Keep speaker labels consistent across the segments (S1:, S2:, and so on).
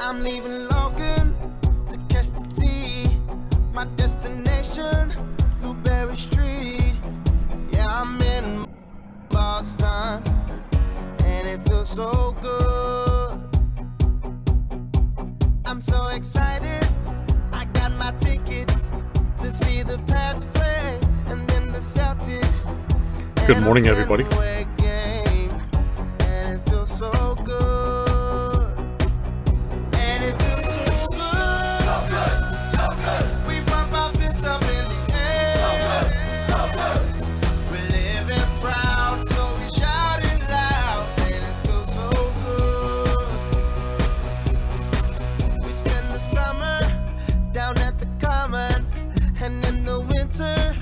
S1: I'm leaving Logan to catch the T. My destination, Blueberry Street. Yeah, I'm in Boston, and it feels so good. I'm so excited, I got my tickets to see the Pats play, and then the Celtics.
S2: Good morning, everybody.
S1: And it feels so good. And it feels so good. So good, so good. We bump our fists up in the air. So good. We're living proud, so we shout it loud. And it feels so good. We spend the summer down at the Common, and in the winter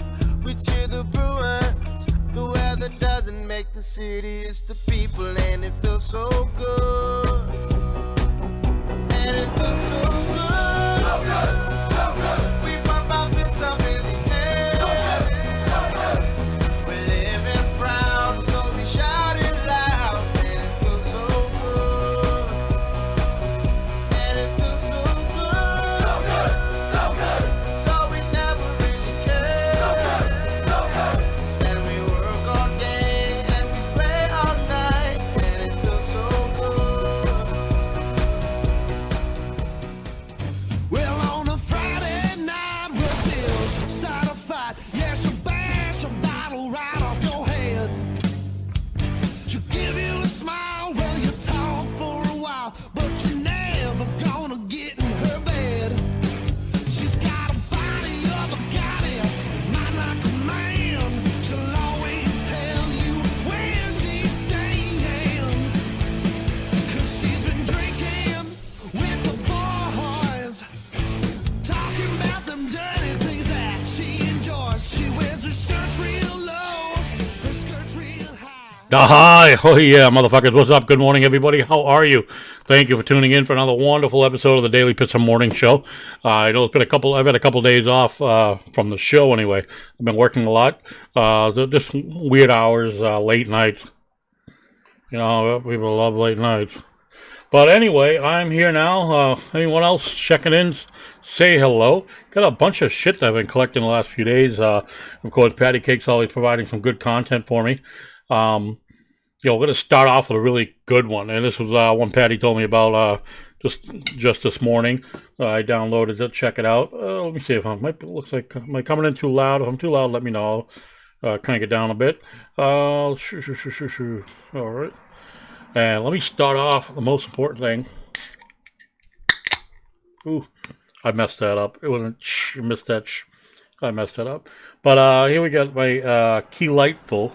S1: we cheer the Bruins. The weather doesn't make the city, it's the people, and it feels so good. And it feels so good. So good, so good. We bump our fists up in the air. So good, so good. We're living proud, so we shout it loud. And it feels so good. And it feels so good. So good, so good. So we never really care. So good, so good. And we work all day and we play all night, and it feels so good. Well, on a Friday night we'll chill, start a fight. Yeah, she'll bash a bottle right off your head. She'll give you a smile, well, you talk for a while, but you're never gonna get in her bed. She's got a body of a goddess, mind like a man. She'll always tell you where she stands, 'cause she's been drinking with the boys, talking about them dirty things that she enjoys. She wears her shirts real low, her skirts real high.
S2: Hi, oh yeah, motherfuckers. What's up? Good morning, everybody. How are you? Thank you for tuning in for another wonderful episode of the Daily Pissah Morning Show. I know it's been I've had a couple days off from the show anyway. I've been working a lot. This weird hours, late nights. You know, people love late nights. But anyway, I'm here now. Anyone else checking in? Say hello. Got a bunch of shit that I've been collecting the last few days. Of course, Patty Cake's always providing some good content for me. We're going to start off with a really good one. And this was one Patty told me about just this morning. I downloaded it. Check it out. Let me see if am I coming in too loud? If I'm too loud, let me know. Crank it down a bit. All right. And let me start off the most important thing. Ooh, I messed that up. It wasn't I missed that I messed that up. But here we got my Key Lightful.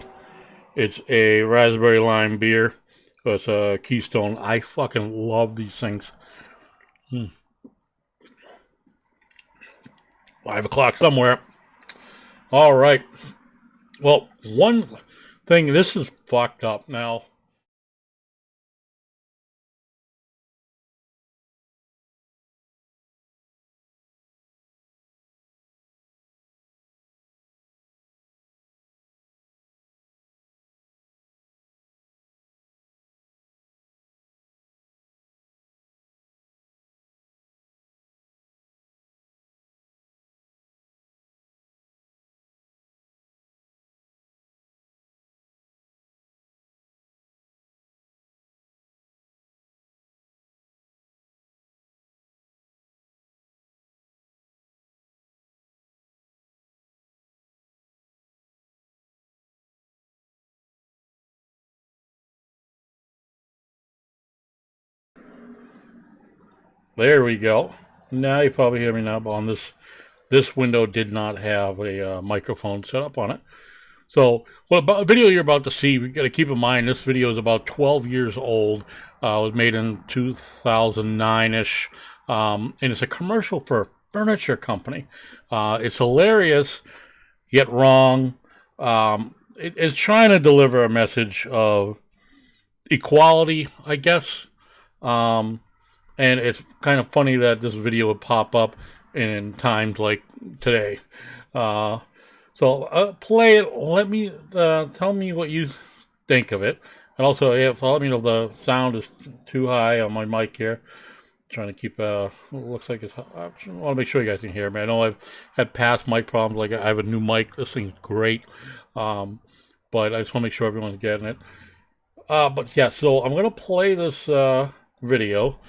S2: It's a raspberry lime beer. So it's a Keystone. I fucking love these things. 5 o'clock somewhere. All right. Well, one thing, this is fucked up now. There we go. Now you probably hear me now, but on this window did not have a microphone set up on it. So, a video you're about to see, we got to keep in mind this video is about 12 years old. It was made in 2009-ish, and it's a commercial for a furniture company. It's hilarious, yet wrong. It's trying to deliver a message of equality, I guess. And it's kind of funny that this video would pop up in times like today. So play it. Let me tell me what you think of it. And also, let me know if the sound is too high on my mic here. Trying to keep, looks like it's, I want to make sure you guys can hear me. I know I've had past mic problems, like I have a new mic, this thing's great, but I just want to make sure everyone's getting it. But yeah, so I'm going to play this, video,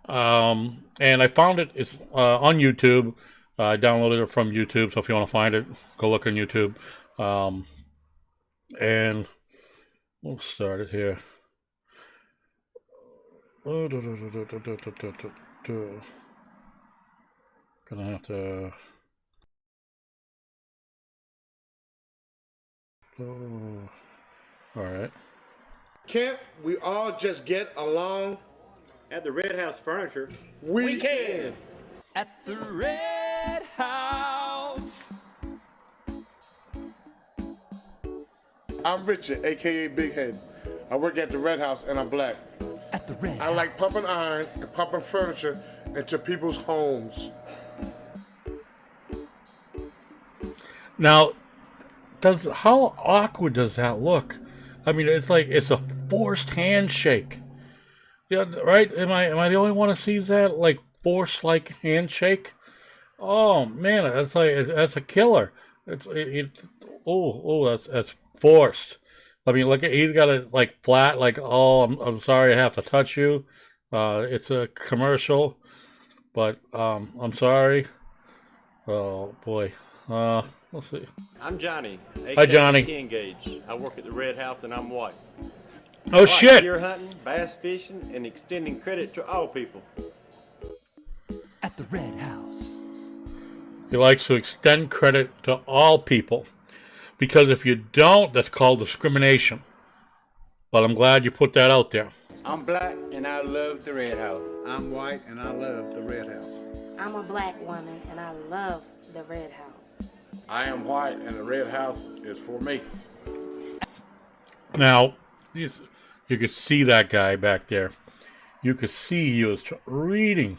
S2: and I found it, it's, on YouTube. I downloaded it from YouTube, so if you want to find it, go look on YouTube, and we'll start it here. Gonna have to. Oh, all right.
S3: Can't we all just get along?
S4: At the Red House Furniture,
S3: We can.
S5: At the Red House.
S3: I'm Richard, aka Big Head. I work at the Red House and I'm black.
S5: At the Red
S3: I like pumping iron and pumping furniture into people's homes.
S2: Now, how awkward does that look? I mean, it's like it's a forced handshake. Yeah, right? Am I the only one who sees that, like, forced like handshake? Oh man, that's a killer. That's forced. I mean, look, he's got it like flat, like, oh, I'm sorry, I have to touch you. It's a commercial, but I'm sorry. Oh boy. We'll see.
S4: I'm Johnny.
S2: Hi, Johnny.
S4: 10 gauge. I work at the Red House and I'm white.
S2: Oh shit!
S4: Deer hunting, bass fishing, and extending credit to all people.
S5: At the Red House.
S2: He likes to extend credit to all people, because if you don't, that's called discrimination. But I'm glad you put that out there.
S6: I'm black and I love the Red House. I'm white and I love the Red House.
S7: I'm a black woman and I love the Red House.
S6: I am white and the Red House is for me.
S2: Now, you could see that guy back there. You could see he was reading.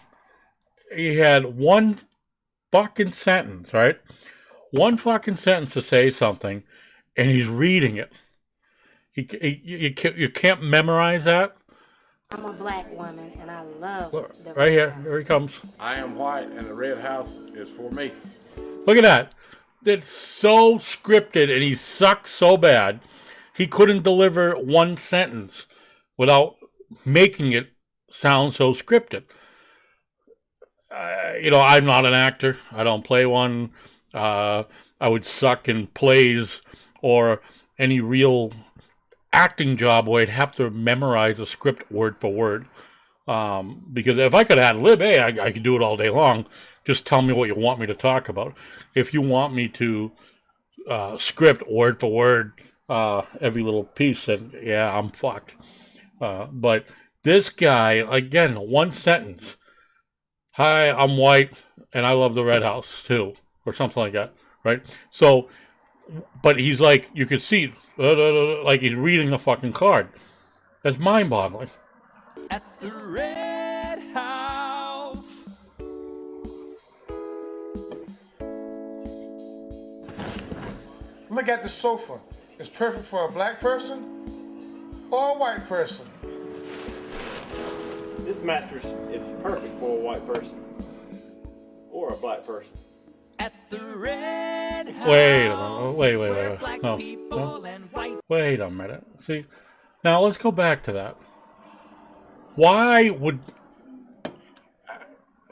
S2: He had one fucking sentence, right? One fucking sentence to say something, and he's reading it. You can't memorize that.
S7: I'm a black woman and I love
S2: Look,
S7: the
S2: right here,
S7: Red House.
S2: here he comes.
S6: I am white and the Red House is for me.
S2: Look at that. It's so scripted, and he sucks so bad. He couldn't deliver one sentence without making it sound so scripted. I'm not an actor. I don't play one. I would suck in plays or any real acting job where I'd have to memorize a script word for word. Because if I could ad lib, hey, I could do it all day long. Just tell me what you want me to talk about. If you want me to script word for word every little piece, then yeah, I'm fucked. But this guy, again, one sentence. Hi, I'm white and I love the Red House too, or something like that, right? So, but he's like, you could see, like he's reading a fucking card. That's mind-boggling.
S5: At the Red House.
S3: Look at the sofa. It's perfect for a black person or a white person.
S4: This mattress is perfect for a white person or a black person.
S5: At the Red House.
S2: Wait a minute. Wait.
S5: Where black
S2: No.
S5: people and white.
S2: Wait a minute. See, now let's go back to that. Why would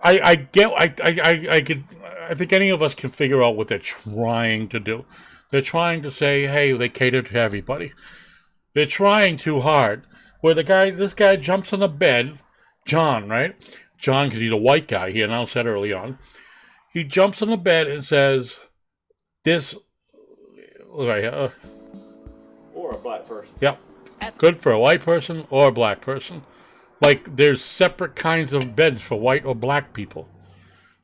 S2: I think any of us can figure out what they're trying to do. They're trying to say, hey, they cater to everybody. They're trying too hard. Where this guy jumps on the bed, John, right? John, because he's a white guy. He announced that early on. He jumps on the bed and says, this, right,
S4: Or a black person.
S2: yep, good for a white person or a black person. Like, there's separate kinds of beds for white or black people.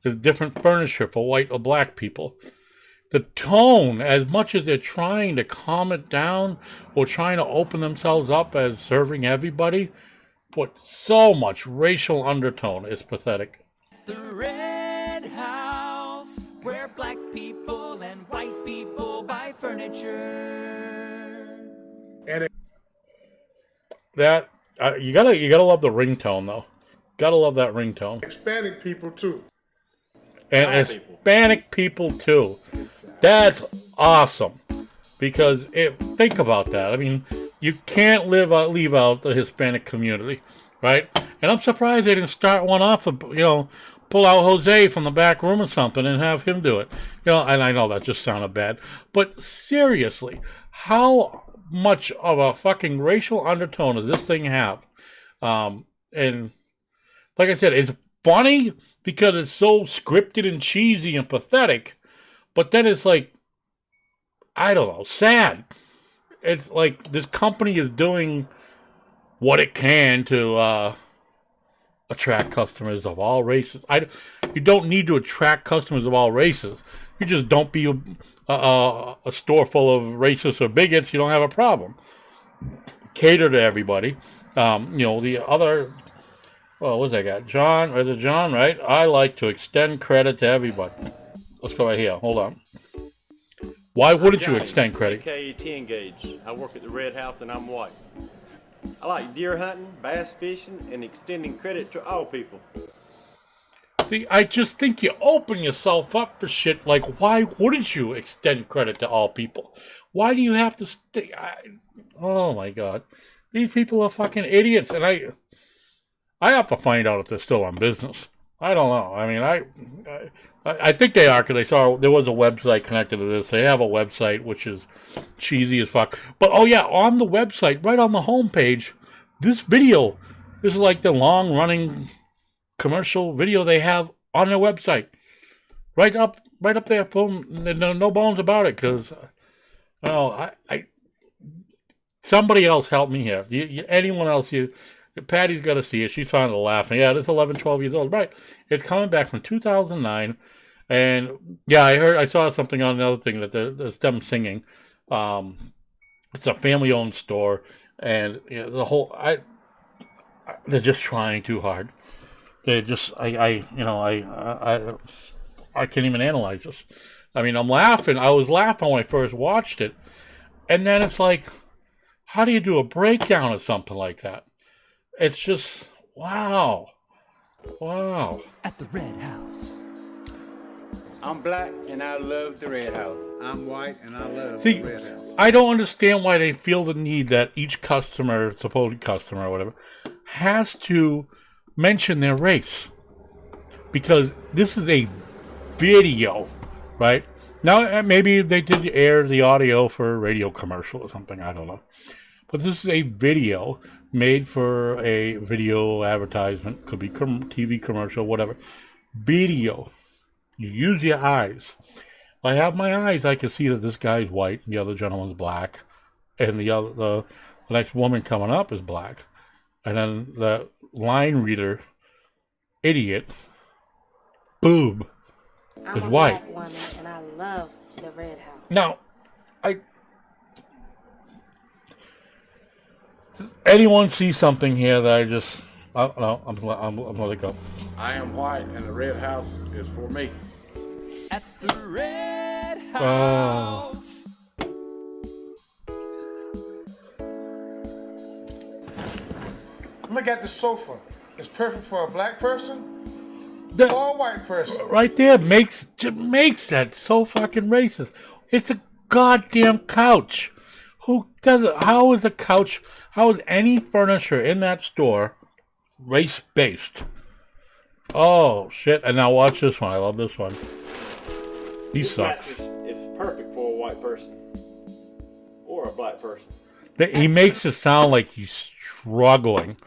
S2: There's different furniture for white or black people. The tone, as much as they're trying to calm it down or trying to open themselves up as serving everybody, put so much racial undertone. It's pathetic.
S5: The Red House, where black people and white people buy furniture.
S3: And
S2: That you gotta love the ringtone though. Gotta love that ringtone.
S3: Hispanic people too.
S2: And Hispanic people too. That's awesome. Because think about that. I mean, you can't leave out the Hispanic community, right? And I'm surprised they didn't start one off of, pull out Jose from the back room or something and have him do it. And I know that just sounded bad. But seriously, how much of a fucking racial undertone does this thing have? And like I said, it's funny because it's so scripted and cheesy and pathetic. But then it's like, I don't know, sad. It's like this company is doing what it can to attract customers of all races. You don't need to attract customers of all races. You just don't be a store full of racists or bigots. You don't have a problem. Cater to everybody. The other, what's that guy? John, is it John, right? I like to extend credit to everybody. Let's go right here. Hold on. Why wouldn't you extend credit?
S4: AKA 10 gauge. I work at the Red House and I'm white. I like deer hunting, bass fishing, and extending credit to all people.
S2: See, I just think you open yourself up for shit. Like, why wouldn't you extend credit to all people? Why do you have to stay? Oh my God, these people are fucking idiots, and I have to find out if they're still on business. I don't know. I mean, I think they are, because I saw there was a website connected to this. They have a website which is cheesy as fuck. But oh yeah, on the website, right on the homepage, this is like the long running commercial video they have on their website. Right up there, boom. No bones about it, because somebody else help me here. Anyone else? Patty's got to see it. She's finally laughing. Yeah, it's 11, 12 years old. Right. It's coming back from 2009. And yeah, I saw something on another thing that there's them singing. It's a family-owned store, and they're just trying too hard. They just, I can't even analyze this. I mean, I'm laughing. I was laughing when I first watched it, and then it's like, how do you do a breakdown of something like that? It's just, wow.
S5: At the Red House.
S6: I'm black and I love the Red House. I'm white and I love
S2: See,
S6: the Red House.
S2: I don't understand why they feel the need that each customer, supposed customer or whatever, has to mention their race. Because this is a video, right? Now, maybe they did air the audio for a radio commercial or something, I don't know. But this is a video made for a video advertisement. Could be TV commercial, whatever. Video. You use your eyes. If I have my eyes, I can see that this guy's white, the other gentleman's black, and the next woman coming up is black. And then the line reader, idiot, boob, is white.
S7: I'm a black woman, and I love the Red House.
S2: Now, anyone see something here that I just... no, I'm letting it go.
S6: I am white and the Red House is for me.
S5: At the Red House.
S3: Look at the sofa. It's perfect for a black person or a white person.
S2: Right there makes that so fucking racist. It's a goddamn couch. Who does it? How is any furniture in that store race-based? Oh, shit. And now watch this one. I love this one. He sucks.
S4: It's perfect for a white person. Or a black person.
S2: He makes it sound like he's struggling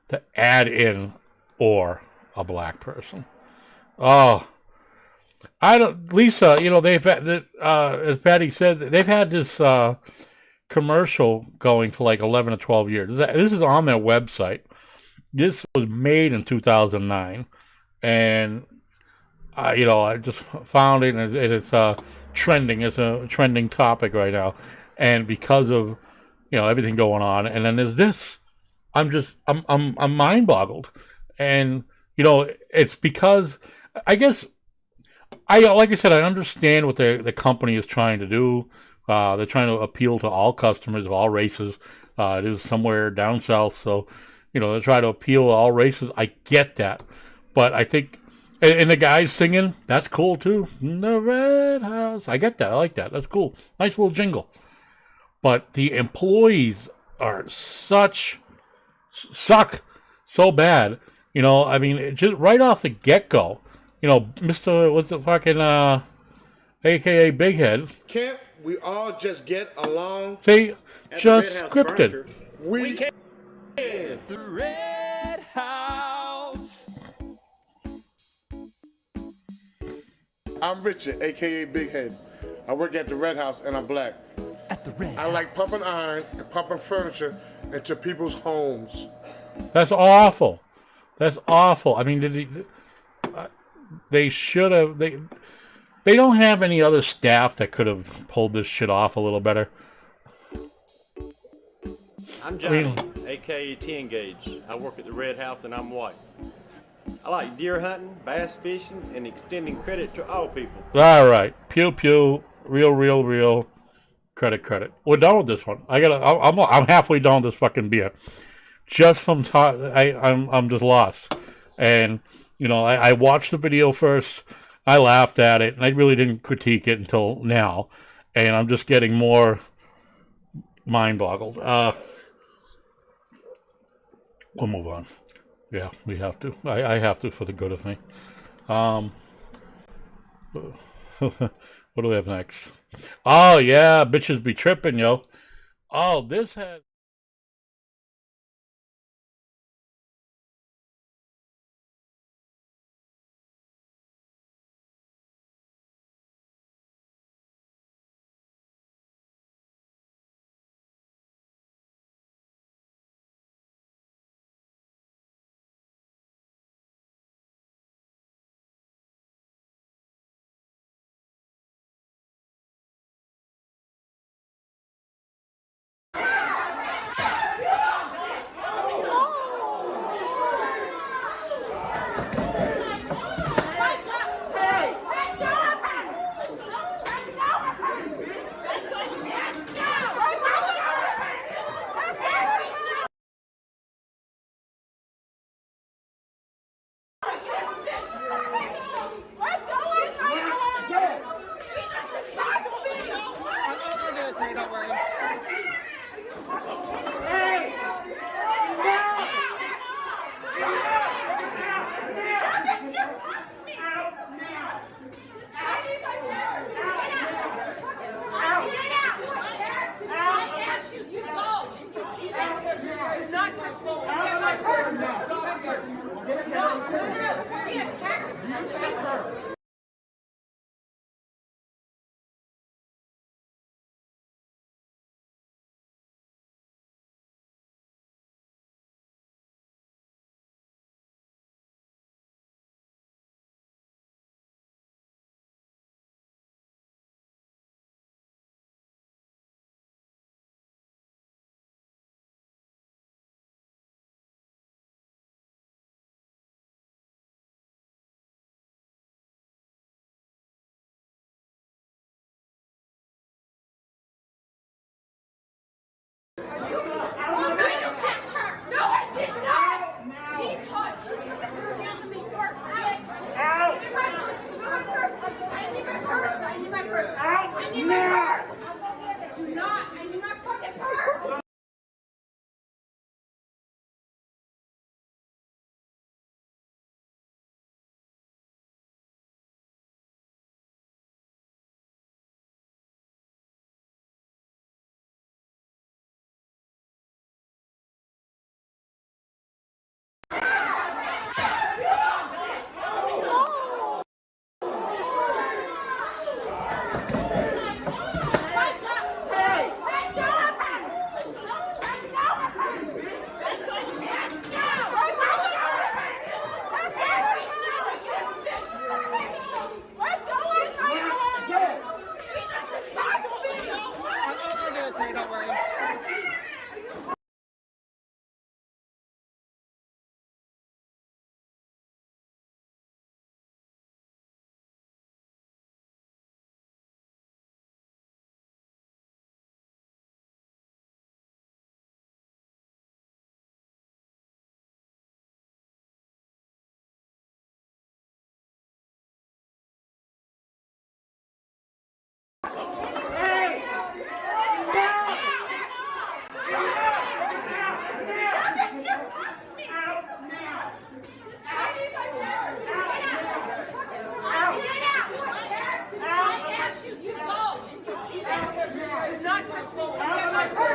S2: to add in or a black person. Oh. Lisa, they've had, as Patty said, they've had this commercial going for like 11 or 12 years. This is on their website. This was made in 2009, and I just found it, and it's trending. It's a trending topic right now, and because of everything going on, and then there's this. I'm mind boggled, and it's because I guess like I said, I understand what the company is trying to do. They're trying to appeal to all customers of all races. It is somewhere down south, so to try to appeal to all races. I get that. But I think, and the guys singing, that's cool too. The Red House. I get that. I like that. That's cool. Nice little jingle. But the employees are suck so bad. I mean, just right off the get-go, Mr. What's the fucking, AKA Big Head.
S3: Can't we all just get along?
S2: They
S4: At the
S2: just
S4: Red House
S2: scripted.
S4: Furniture,
S3: We can.
S5: The Red House.
S3: I'm Richard, aka Big Head. I work at the Red House and I'm black.
S5: At the Red
S3: I like pumping iron and pumping furniture into people's homes.
S2: That's awful. That's awful. I mean, they should have. They don't have any other staff that could have pulled this shit off a little better.
S4: I'm Johnny, aka 10 Gauge. I work at the Red House and I'm white. I like deer hunting, bass fishing, and extending credit to all people.
S2: All right, pew pew, real. Credit. We're done with this one. I'm halfway done with this fucking beer. Just from I'm just lost. And I watched the video first. I laughed at it, and I really didn't critique it until now. And I'm just getting more mind boggled. We'll move on. Yeah, we have to. I have to for the good of me. What do we have next? Oh, yeah, bitches be tripping, yo. Oh, this has...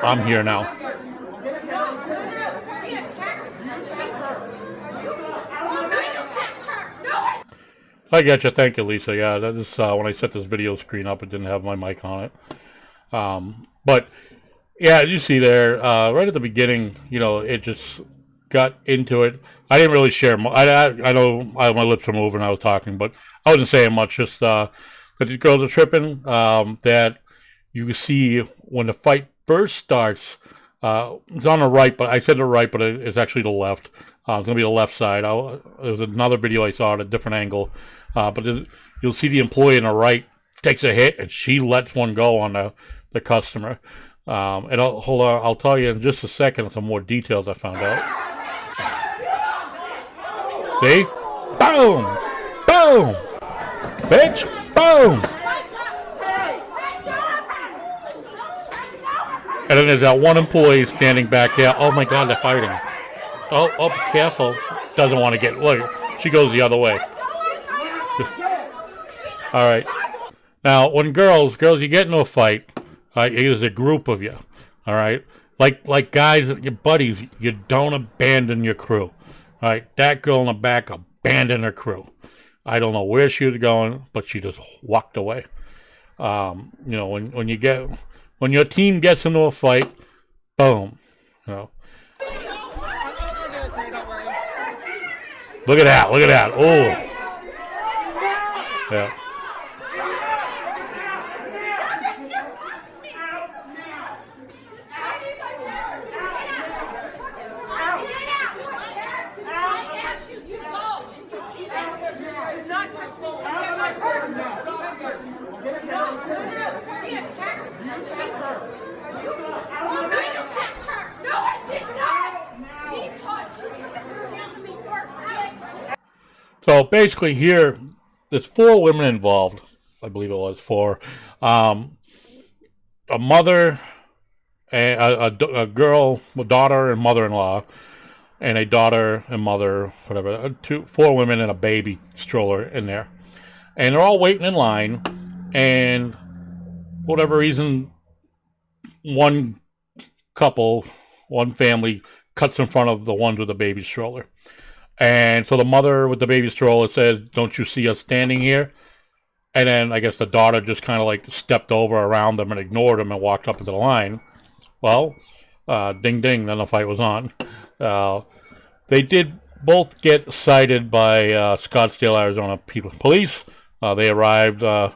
S2: I'm here now. I get you. Thank you, Lisa. Yeah, that is when I set this video screen up, it didn't have my mic on it. But yeah, you see there, right at the beginning, you know, it just got into it. I didn't really share. I know my lips were moving. I was talking, but I wasn't saying much. Just that these girls are tripping. That you can see when the fight first starts. It's on the right, but I said the right, but it's actually the left. It's gonna be the left side. There was another video I saw at a different angle, but you'll see the employee on the right takes a hit, and she lets one go on the customer. And hold on, I'll tell you in just a second some more details I found out. See? Boom! Boom! Bitch! Boom! And then there's that one employee standing back there. Oh my God, they're fighting. Oh, careful. Doesn't want to get, look, she goes the other way. All right. Now, when girls, you get into a fight, there's a group of you, all right? Like guys, your buddies, you don't abandon your crew, all right? That girl in the back abandoned her crew. I don't know where she was going, but she just walked away. You know, when your team gets into a fight, boom, you know. Look at that, oh. Yeah. So basically here, there's 4 women involved. I believe it was 4. A mother, a girl, a daughter and mother-in-law, and a daughter and mother, whatever. 4 women and a baby stroller in there. And they're all waiting in line. And for whatever reason, one couple, one family cuts in front of the ones with the baby stroller. And so the mother with the baby stroller says, "Don't you see us standing here?" And then I guess the daughter just kind of like stepped over around them and ignored them and walked up into the line. Well, ding ding, then the fight was on. They did both get cited by Scottsdale, Arizona police. They arrived and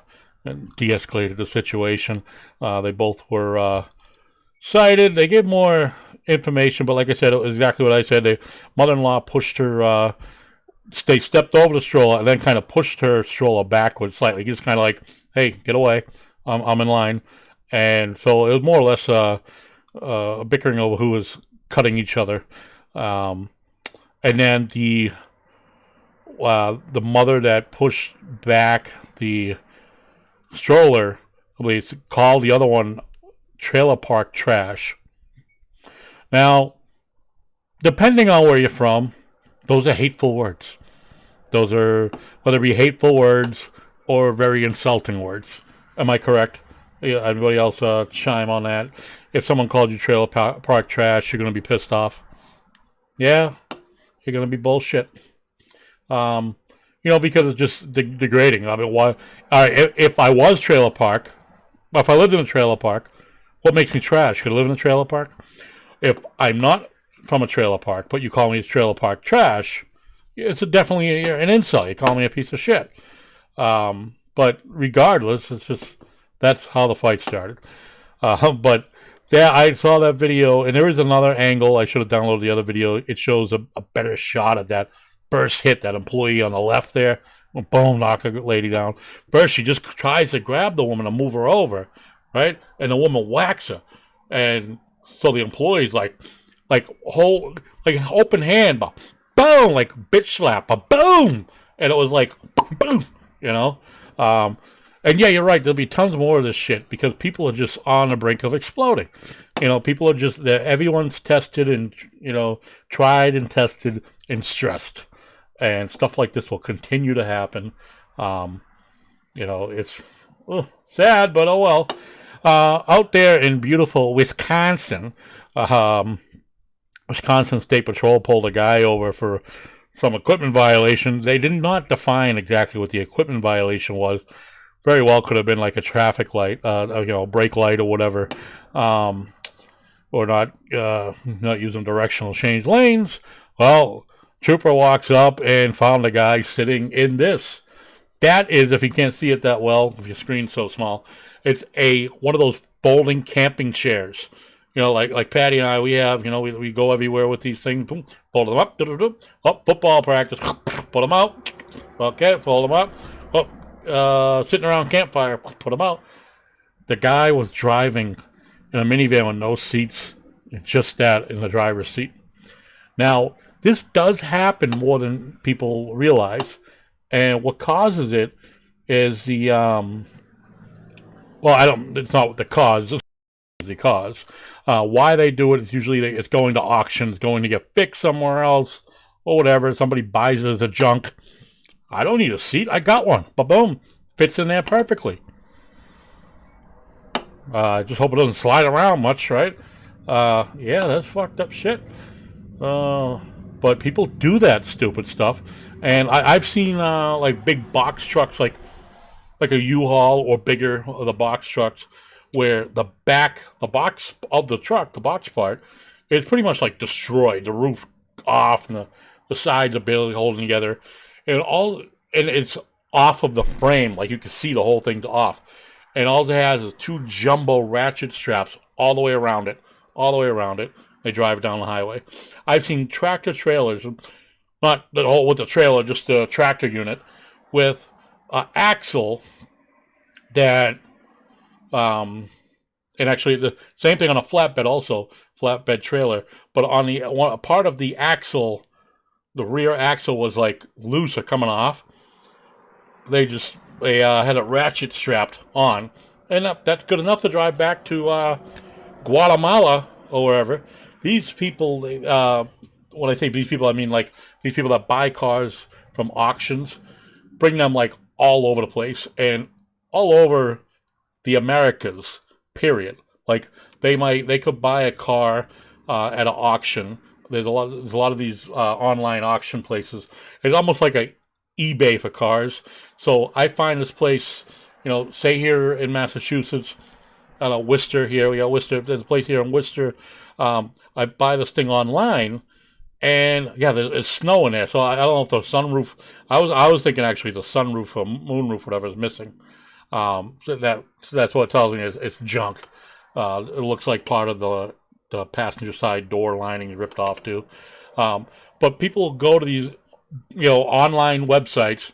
S2: de-escalated the situation. They both were cited. They gave more information, but like I said, it was exactly what I said. The mother-in-law pushed her, they stepped over the stroller and then kind of pushed her stroller backwards slightly. Just kind of like, hey, get away. I'm in line. And so it was more or less bickering over who was cutting each other. And then the mother that pushed back the stroller, I believe, called the other one trailer park trash. Now, depending on where you're from, those are hateful words. Those are, whether it be hateful words or very insulting words. Am I correct? Yeah, anybody else chime on that? If someone called you trailer park trash, you're going to be pissed off. Yeah, you're going to be bullshit. You know, because it's just degrading. I mean, why? All right, if I was trailer park, if I lived in a trailer park, what makes me trash? Could I live in a trailer park? If I'm not from a trailer park, but you call me a trailer park trash, it's definitely an insult. You call me a piece of shit. But regardless, it's just, that's how the fight started. But yeah, I saw that video, and there is another angle. I should have downloaded the other video. It shows a better shot of that burst hit, that employee on the left there. Boom, knocked the lady down. First, she just tries to grab the woman and move her over, right? And the woman whacks her. And so the employee's like open hand, boom, like bitch slap, boom. And it was like, boom, you know? And And yeah, you're right. There'll be tons more of this shit because people are just on the brink of exploding. People are just, everyone's tested and, tried and tested and stressed. And stuff like this will continue to happen. It's sad, but oh well. Out there in beautiful Wisconsin, Wisconsin State Patrol pulled a guy over for some equipment violation. They did not define exactly what the equipment violation was. Very well could have been like a traffic light, brake light or whatever, or not using directional change lanes. Well, trooper walks up and found a guy sitting in this. That is, if you can't see it that well, if your screen's so small, it's one of those folding camping chairs. Like Patty and I, we have, we go everywhere with these things. Boom, fold them up. Football practice. Put them out. Okay, fold them up. Sitting around campfire. Put them out. The guy was driving in a minivan with no seats. Just that in the driver's seat. Now, this does happen more than people realize. And what causes it is it's not the cause. It's the cause. Why they do it is usually it's going to auctions, going to get fixed somewhere else, or whatever. Somebody buys it as a junk. I don't need a seat. I got one. Ba-boom. Fits in there perfectly. Just hope it doesn't slide around much, right? Yeah, that's fucked up shit. But people do that stupid stuff. And I've seen like big box trucks, like a U-Haul or bigger, the box trucks, where the box of the truck, the box part, is pretty much like destroyed. The roof off and the sides are barely holding together. And it's off of the frame, like you can see the whole thing's off. And all it has is two jumbo ratchet straps all the way around it. They drive down the highway. I've seen tractor trailers, not the whole with the trailer, just the tractor unit, with an axle that, and actually the same thing on a flatbed also, flatbed trailer, but on a part of the axle, the rear axle was like loose or coming off. They had a ratchet strapped on, and that's good enough to drive back to Guatemala or wherever. These people, when I say these people, I mean like these people that buy cars from auctions, bring them like all over the place and all over the Americas, period. Like they could buy a car at an auction. There's a lot of these online auction places. It's almost like a eBay for cars. So I find this place, say here in Massachusetts, I don't know, Worcester here. We got Worcester. There's a place here in Worcester. I buy this thing online, and yeah, there's snow in there. So I don't know if the sunroof. I was thinking actually the sunroof or moonroof, whatever, is missing. So that's what it tells me is it's junk. It looks like part of the passenger side door lining is ripped off too. But people go to these online websites,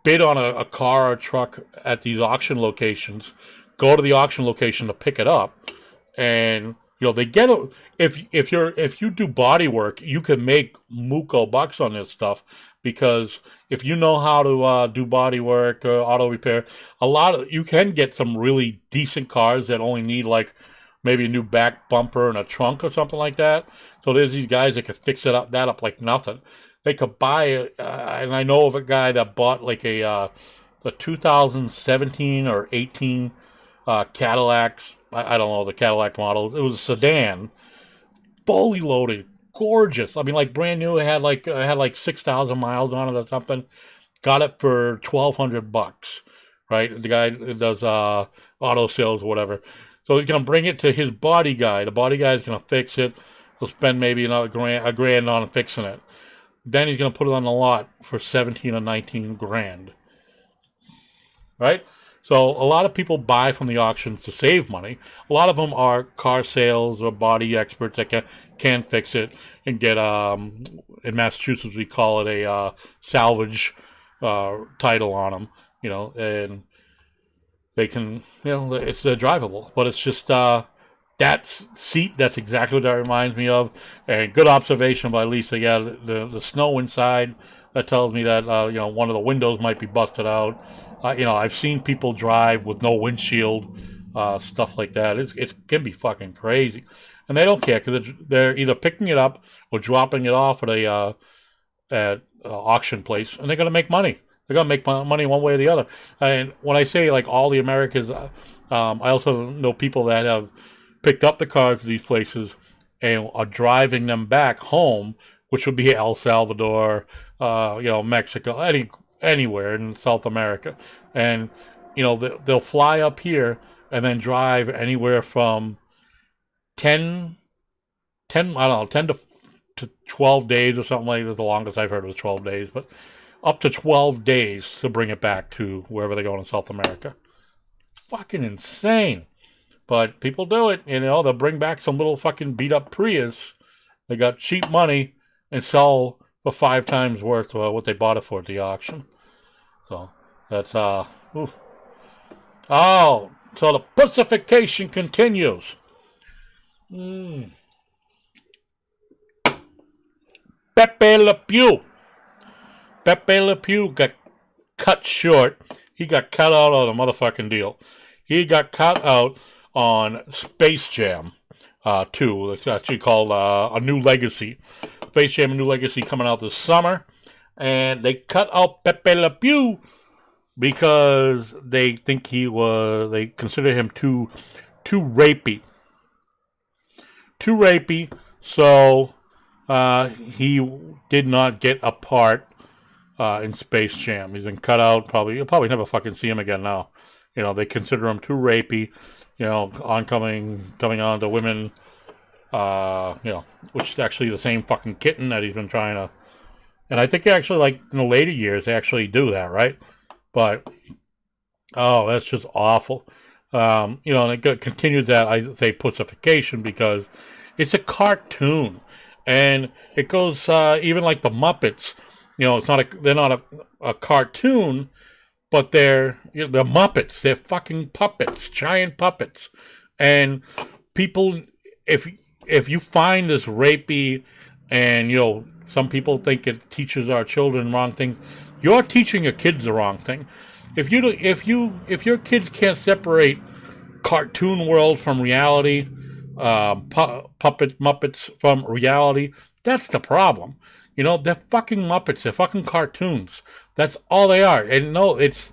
S2: bid on a car or truck at these auction locations, go to the auction location to pick it up, and they get if you do body work, you can make muco bucks on this stuff, because if you know how to do body work or auto repair, you can get some really decent cars that only need like maybe a new back bumper and a trunk or something like that. So there's these guys that could fix that up like nothing. They could buy it, and I know of a guy that bought like a 2017 or 18 Cadillacs. I don't know the Cadillac model. It was a sedan, fully loaded, gorgeous. I mean, like brand new. It had like 6,000 miles on it or something. Got it for $1,200, right? The guy does auto sales or whatever. So he's gonna bring it to his body guy. The body guy is gonna fix it. He'll spend maybe a grand on fixing it. Then he's gonna put it on the lot for 17 or 19 grand, right? So a lot of people buy from the auctions to save money. A lot of them are car sales or body experts that can fix it and get in Massachusetts we call it a salvage title on them, and they can it's drivable, but it's just that seat. That's exactly what that reminds me of. And good observation by Lisa. Yeah, the snow inside that tells me that one of the windows might be busted out. I've seen people drive with no windshield, stuff like that. It can be fucking crazy, and they don't care because they're either picking it up or dropping it off at a auction place, and they're gonna make money. They're gonna make money one way or the other. And when I say like all the Americans, I also know people that have picked up the cars to these places and are driving them back home, which would be El Salvador, Mexico, anywhere in South America, and they'll fly up here and then drive anywhere from 10 I don't know, 10 to 12 days or something like that. The longest I've heard was 12 days, but up to 12 days to bring it back to wherever they're going in South America. Fucking insane. But people do it, they'll bring back some little fucking beat up Prius. They got cheap money and sell for 5 times worth of what they bought it for at the auction. So that's oof. Oh, so the Pussification continues. Pepe Le Pew. Pepe Le Pew got cut short. He got cut out of the motherfucking deal. He got cut out on Space Jam 2. It's actually called A New Legacy. Space Jam A New Legacy coming out this summer. And they cut out Pepe Le Pew because they think they consider him too rapey. Too rapey. So he did not get a part in Space Jam. He's been cut out. You'll probably never fucking see him again now. They consider him too rapey. Coming on to women. Which is actually the same fucking kitten that he's been trying to. And I think actually, like in the later years, they actually do that, right? But that's just awful. And it continues that I say Pussification because it's a cartoon, and it goes even like the Muppets. They're not a cartoon, but they're Muppets. They're fucking puppets, giant puppets. And people, if you find this rapey, and some people think it teaches our children wrong thing, you're teaching your kids the wrong thing. If your kids can't separate cartoon world from reality, puppet Muppets from reality, that's the problem. They're fucking Muppets. They're fucking cartoons. That's all they are. And no, it's,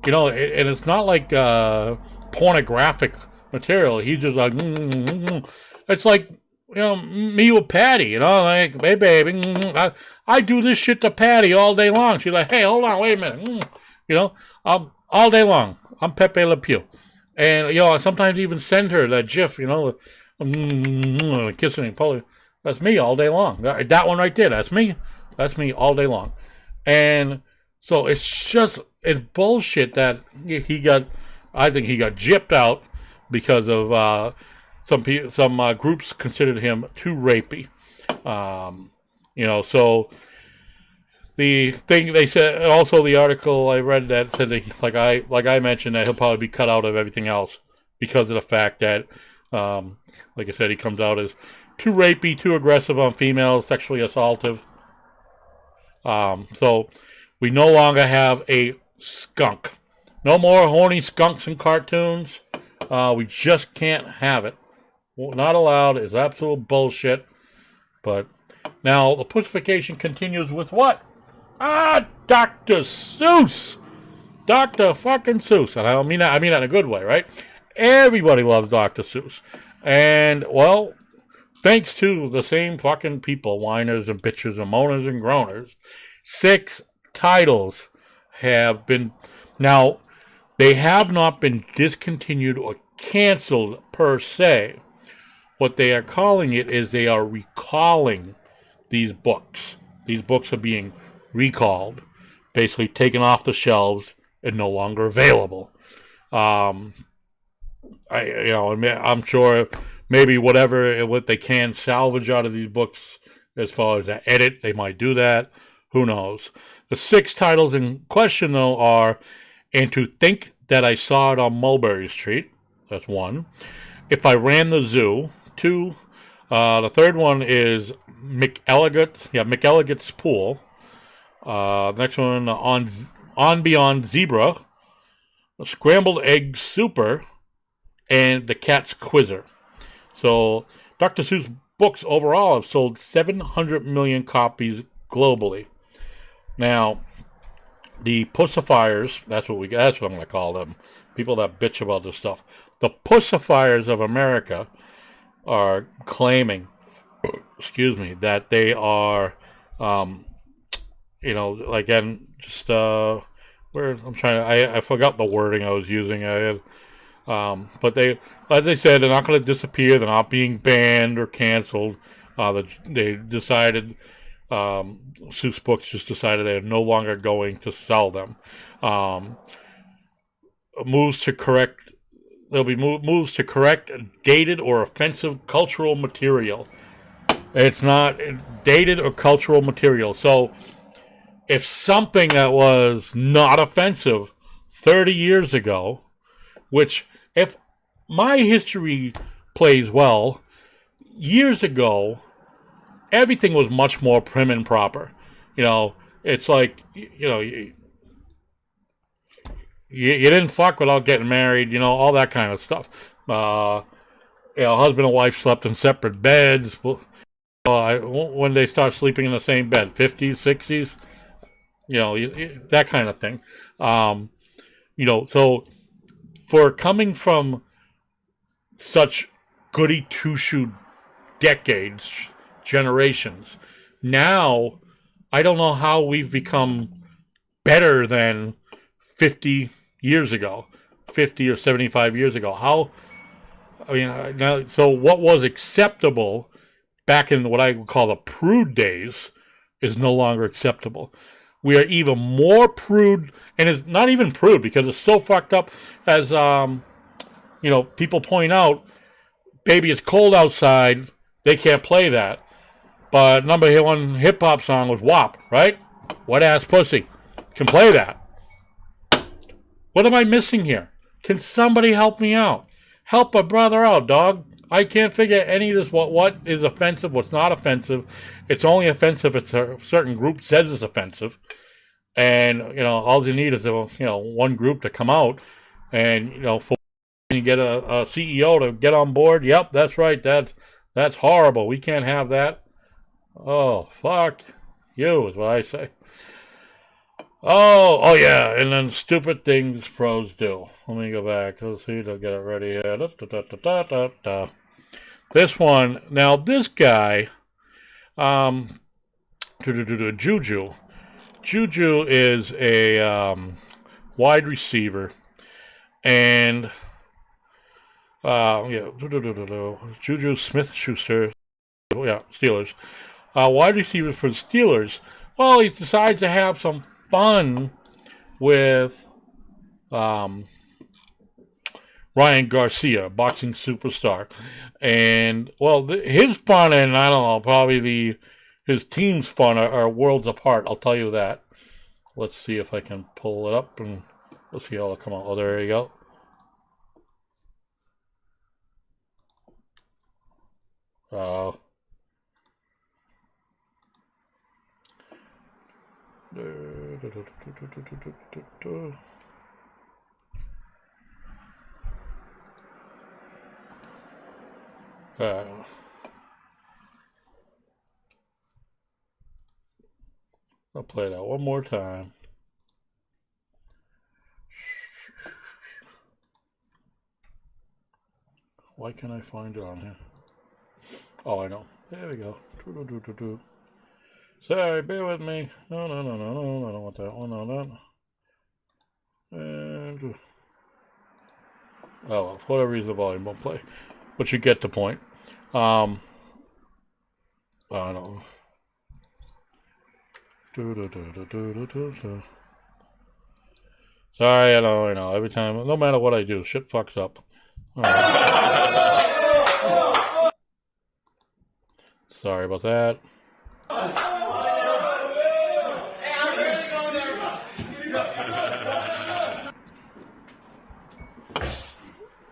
S2: and it's not like pornographic material. He's just like, it's like, me with Patty, like, hey, baby, I do this shit to Patty all day long. She's like, hey, hold on, wait a minute. All day long. I'm Pepe Le Pew. And, I sometimes even send her that GIF, kissing and pulling. That's me all day long. That one right there, that's me. That's me all day long. And so it's bullshit that I think he got gypped out because of some groups considered him too rapey. So the thing they said, also the article I read that said that, like I mentioned, that he'll probably be cut out of everything else because of the fact that, like I said, he comes out as too rapey, too aggressive on females, sexually assaultive. So we no longer have a skunk. No more horny skunks in cartoons. We just can't have it. Not allowed. It's absolute bullshit. But now the Pussification continues with what? Dr. Seuss. Dr. fucking Seuss. And I don't mean that. I mean that in a good way, right? Everybody loves Dr. Seuss. And, well, thanks to the same fucking people, whiners and bitches and moaners and groaners, 6 titles have been... Now, they have not been discontinued or canceled per se. What they are calling it is they are recalling these books. These books are being recalled, basically taken off the shelves and no longer available. I'm sure maybe what they can salvage out of these books as far as the edit, they might do that. Who knows? The 6 titles in question, though, are And to Think That I Saw It on Mulberry Street. That's 1. If I Ran the Zoo. 2. The third one is McElligot's Pool. Next one, on Beyond Zebra, Scrambled Egg Super, and The Cat's Quizzer. So, Dr. Seuss books overall have sold 700 million copies globally. Now, the Pussifiers, that's what I'm going to call them, people that bitch about this stuff. The Pussifiers of America are claiming, that they are, again, just, I forgot the wording I was using. But they, as I said, they're not going to disappear. They're not being banned or canceled. They decided, Seuss Books just decided they're no longer going to sell them. There'll be moves to correct dated or offensive cultural material. It's not dated or cultural material. So, if something that was not offensive 30 years ago, which, if my history plays well, years ago, everything was much more prim and proper. It's like, you didn't fuck without getting married, all that kind of stuff. Husband and wife slept in separate beds. When they start sleeping in the same bed, 50s, 60s, that kind of thing. So for coming from such goody two-shoe decades, generations, now I don't know how we've become better than 50 years ago, 50 or 75 years ago. So what was acceptable back in what I would call the prude days is no longer acceptable. We are even more prude, and it's not even prude because it's so fucked up as, people point out, baby, it's cold outside, they can't play that. But number one hip-hop song was WAP, right? Wet Ass Pussy. Can play that. What am I missing here? Can somebody help me out? Help a brother out, dog. I can't figure any of this, what is offensive, what's not offensive. It's only offensive if a certain group says it's offensive. And, all you need is, one group to come out and, for you get a CEO to get on board. Yep, that's right. That's horrible. We can't have that. Oh, fuck you is what I say. Oh yeah, and then stupid things pros do. Let me go back. Let's see, to get it ready here. This one, now this guy, Juju. Juju is a wide receiver, and Juju Smith-Schuster, Steelers, wide receiver for the Steelers. Well, he decides to have some fun with Ryan Garcia, boxing superstar, and his fun and I don't know, probably his team's fun are worlds apart. I'll tell you that. Let's see if I can pull it up and let's see how it'll come out. Oh, there you go. I'll play that one more time. Why can't I find it on here? Oh, I know. There we go. Sorry, bear with me. No. I don't want that one. No. And for whatever reason, the volume won't play. But you get the point. I don't. Sorry, I know. Every time, no matter what I do, shit fucks up. All right. Sorry about that.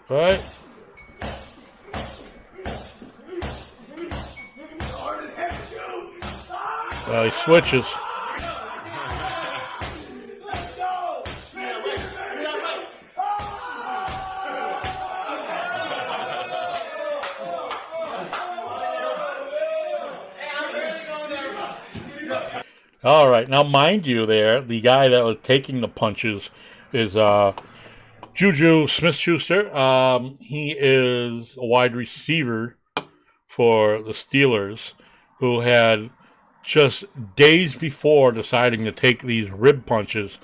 S2: All right. He switches. All right. Now, mind you, the guy that was taking the punches is Juju Smith-Schuster. He is a wide receiver for the Steelers, who had just days before deciding to take these rib punches,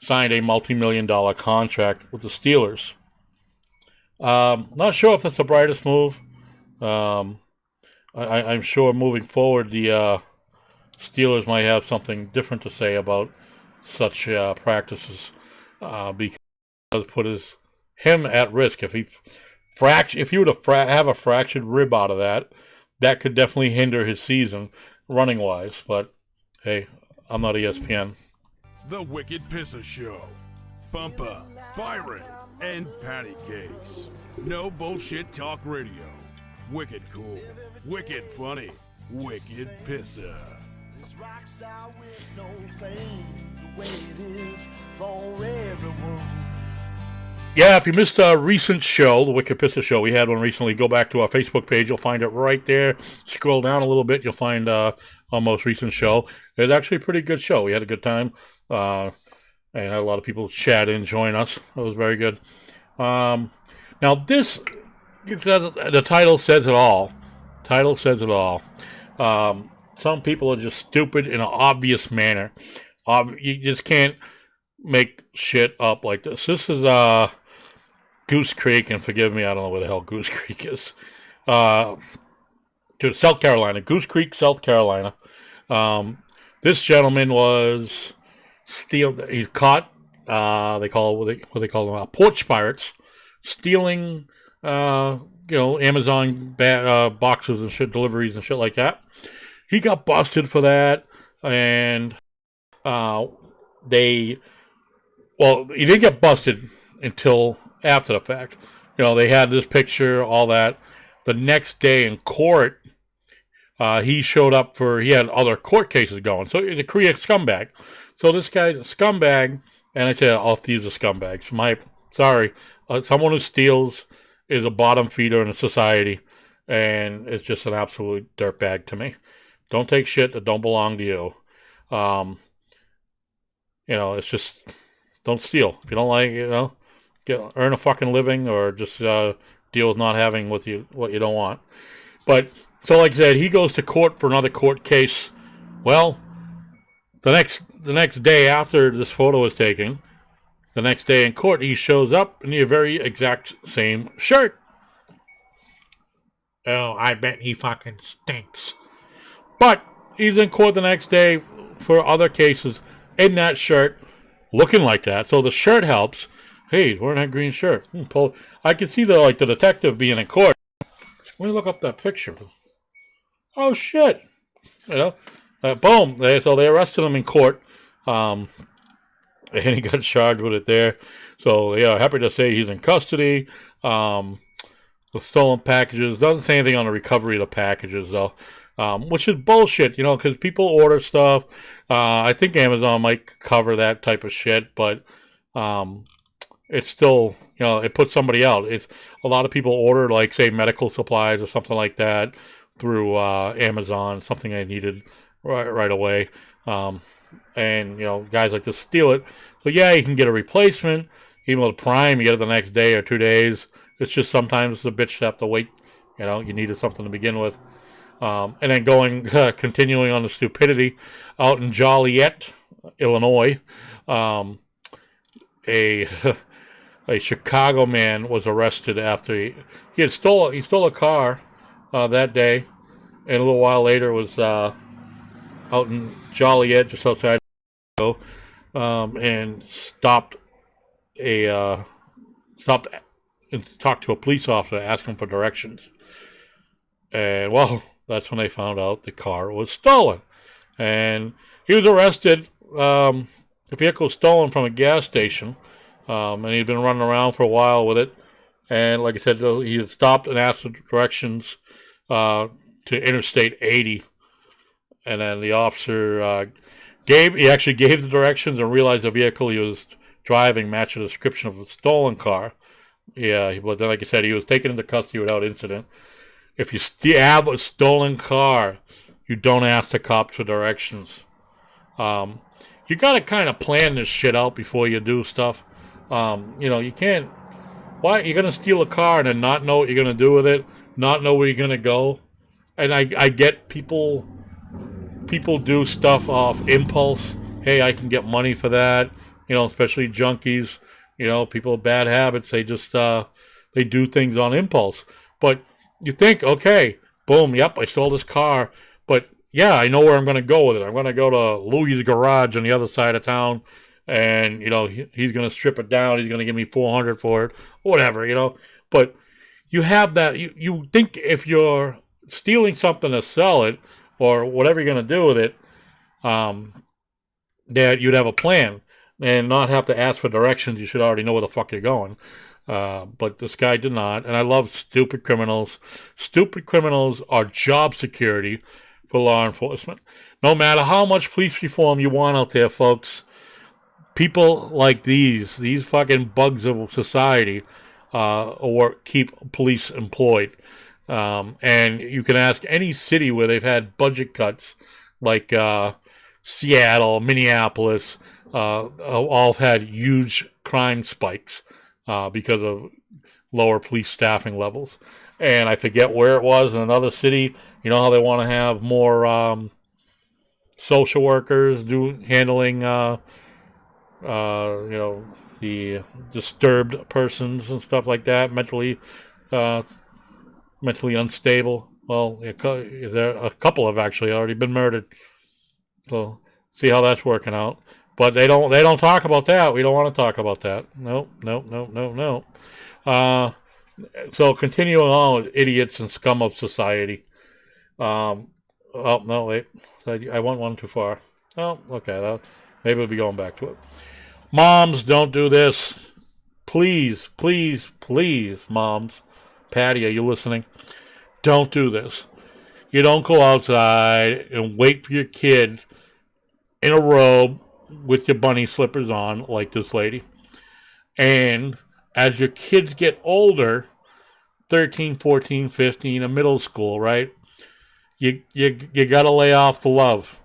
S2: signed a multi-million-dollar contract with the Steelers. Not sure if that's the brightest move. I'm sure moving forward, the Steelers might have something different to say about such practices, because it put him at risk. If he were to have a fractured rib out of that could definitely hinder his season running wise. But hey, I'm not ESPN.
S8: The Wicked Pissah Show. Bumpa, Byron, and Patty Cakes. No bullshit talk radio. Wicked cool. Wicked funny. Wicked Pissah.
S1: This rock star with no fame, the way it is for everyone.
S2: Yeah, if you missed a recent show, the Wicked Pissah Show, we had one recently. Go back to our Facebook page. You'll find it right there. Scroll down a little bit. You'll find our most recent show. It was actually a pretty good show. We had a good time. And had a lot of people chat in, join us. It was very good. Now, the title says it all. Title says it all. Some people are just stupid in an obvious manner. You just can't make shit up like this. This is Goose Creek, and forgive me, I don't know where the hell Goose Creek is. To South Carolina. Goose Creek, South Carolina. This gentleman was he's caught, what they call them, porch pirates, stealing, Amazon boxes and shit, deliveries and shit like that. He got busted for that, and he didn't get busted until after the fact. They had this picture, all that. The next day in court, he showed up he had other court cases going. So the Korea scumbag. So this guy's a scumbag, and I said, all thieves are scumbags. Someone who steals is a bottom feeder in a society, and it's just an absolute dirtbag to me. Don't take shit that don't belong to you. It's just, don't steal. If you don't like, earn a fucking living, or just deal with not having what you don't want. But, so like I said, he goes to court for another court case. Well, the next day after this photo was taken, the next day in court, he shows up in the very exact same shirt. Oh, I bet he fucking stinks. But he's in court the next day for other cases in that shirt, looking like that. So the shirt helps. Hey, he's wearing that green shirt. I can see the detective being in court. Let me look up that picture. Oh shit! Boom. So they arrested him in court, and he got charged with it there. So yeah, happy to say he's in custody. The stolen packages, doesn't say anything on the recovery of the packages though. Which is bullshit, because people order stuff. I think Amazon might cover that type of shit, but it's still, it puts somebody out. It's a lot of people order, like, say, medical supplies or something like that through Amazon, something they needed right away. And guys like to steal it. So yeah, you can get a replacement. Even with Prime, you get it the next day or 2 days. It's just sometimes the bitch have to wait. You needed something to begin with. And then continuing on the stupidity, out in Joliet, Illinois, a Chicago man was arrested after he stole a car that day, and a little while later was out in Joliet, just outside, and stopped and talked to a police officer, asking for directions, and that's when they found out the car was stolen. And he was arrested. The vehicle was stolen from a gas station. And he'd been running around for a while with it. And like I said, he had stopped and asked for directions to Interstate 80. And then the officer he actually gave the directions and realized the vehicle he was driving matched the description of a stolen car. Yeah, but then, like I said, he was taken into custody without incident. If you have a stolen car, you don't ask the cops for directions. You got to kind of plan this shit out before you do stuff. You can't. Why you're gonna steal a car and then not know what you're gonna do with it, not know where you're gonna go? And I get people do stuff off impulse. Hey, I can get money for that. Especially junkies. People with bad habits. They just they do things on impulse. But you think, okay, boom, yep, I stole this car. But yeah, I know where I'm gonna go with it. I'm gonna go to Louis' garage on the other side of town. And, he's going to strip it down. He's going to give me $400 for it. Whatever, But you have that. You think if you're stealing something to sell it or whatever you're going to do with it, that you'd have a plan and not have to ask for directions. You should already know where the fuck you're going. But this guy did not. And I love stupid criminals. Stupid criminals are job security for law enforcement. No matter how much police reform you want out there, folks, people like these fucking bugs of society, or keep police employed. And you can ask any city where they've had budget cuts, like Seattle, Minneapolis, all have had huge crime spikes because of lower police staffing levels. And I forget where it was in another city. You know how they want to have more social workers handling the disturbed persons and stuff like that, mentally unstable. Well, there a couple have actually already been murdered. So see how that's working out. But they don't talk about that. We don't want to talk about that. Nope. So continuing on with idiots and scum of society. Oh no, wait. I went one too far. Oh, okay. Maybe we'll be going back to it. Moms, don't do this. Please, please, please, moms. Patty, are you listening? Don't do this. You don't go outside and wait for your kid in a robe with your bunny slippers on like this lady. And as your kids get older, 13, 14, 15, in middle school, right? You got to lay off the love.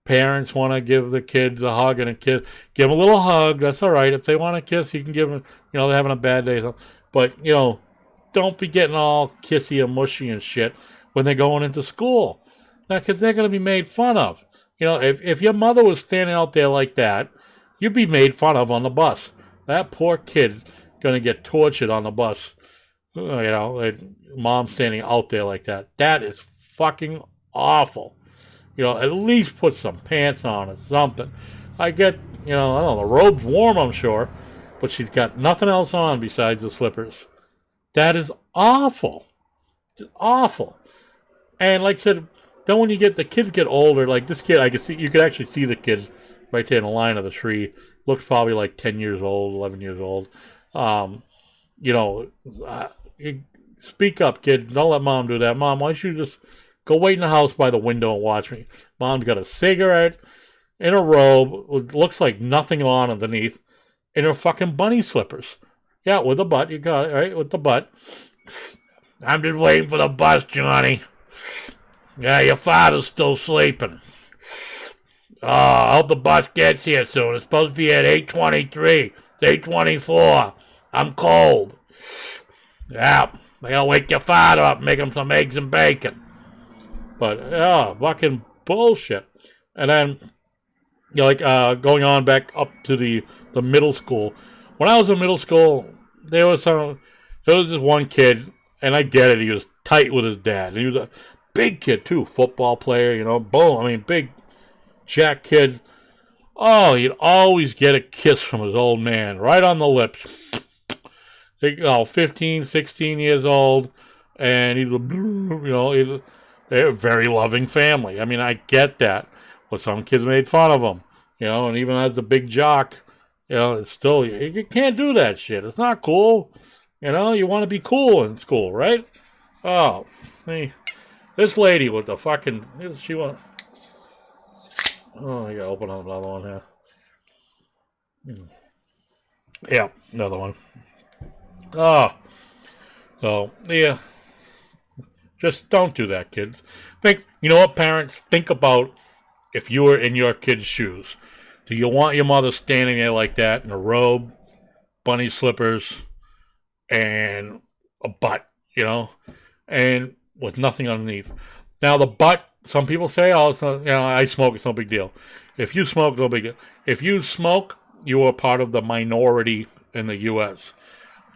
S2: Parents want to give the kids a hug and give them a little hug. That's all right. If they want to kiss, you can give them, they're having a bad day. But, don't be getting all kissy and mushy and shit when they're going into school. Because they're going to be made fun of. If your mother was standing out there like that, you'd be made fun of on the bus. That poor kid going to get tortured on the bus. Mom standing out there like that. That is fucking awful. At least put some pants on or something. I get, I don't know, the robe's warm, I'm sure, but she's got nothing else on besides the slippers. That is awful. It's awful. And like I said, then when the kids get older, like this kid, you could actually see the kid right there in the line of the tree. Looks probably like 10 years old, 11 years old. Speak up, kid. Don't let mom do that. Mom, why don't you just go wait in the house by the window and watch me? Mom's got a cigarette, in a robe, it looks like nothing on underneath, in her fucking bunny slippers. Yeah, with the butt. You got it, right? With the butt. I'm just waiting for the bus, Johnny. Yeah, your father's still sleeping. Oh, I hope the bus gets here soon. It's supposed to be at 8:23. It's 8:24. I'm cold. Yeah, I gotta wake your father up and make him some eggs and bacon. But, yeah, fucking bullshit. And then, going on back up to the middle school. When I was in middle school, there was this one kid, and I get it, he was tight with his dad. And he was a big kid, too, football player, boom, big jack kid. Oh, he'd always get a kiss from his old man, right on the lips. 15, 16 years old, and they're a very loving family. I get that. But some kids made fun of him, and even as the big jock, it's still, you can't do that shit. It's not cool. You want to be cool in school, right? Oh, this lady with the fucking, she want. Oh, I gotta open up another one here. Yeah, another one. Oh, so, yeah. Just don't do that, kids. You know what, parents? Think about if you were in your kid's shoes, do you want your mother standing there like that in a robe, bunny slippers, and a butt, and with nothing underneath? Now the butt, some people say, oh, it's not, I smoke, it's no big deal. If you smoke, no big deal. If you smoke, you are part of the minority in the U.S.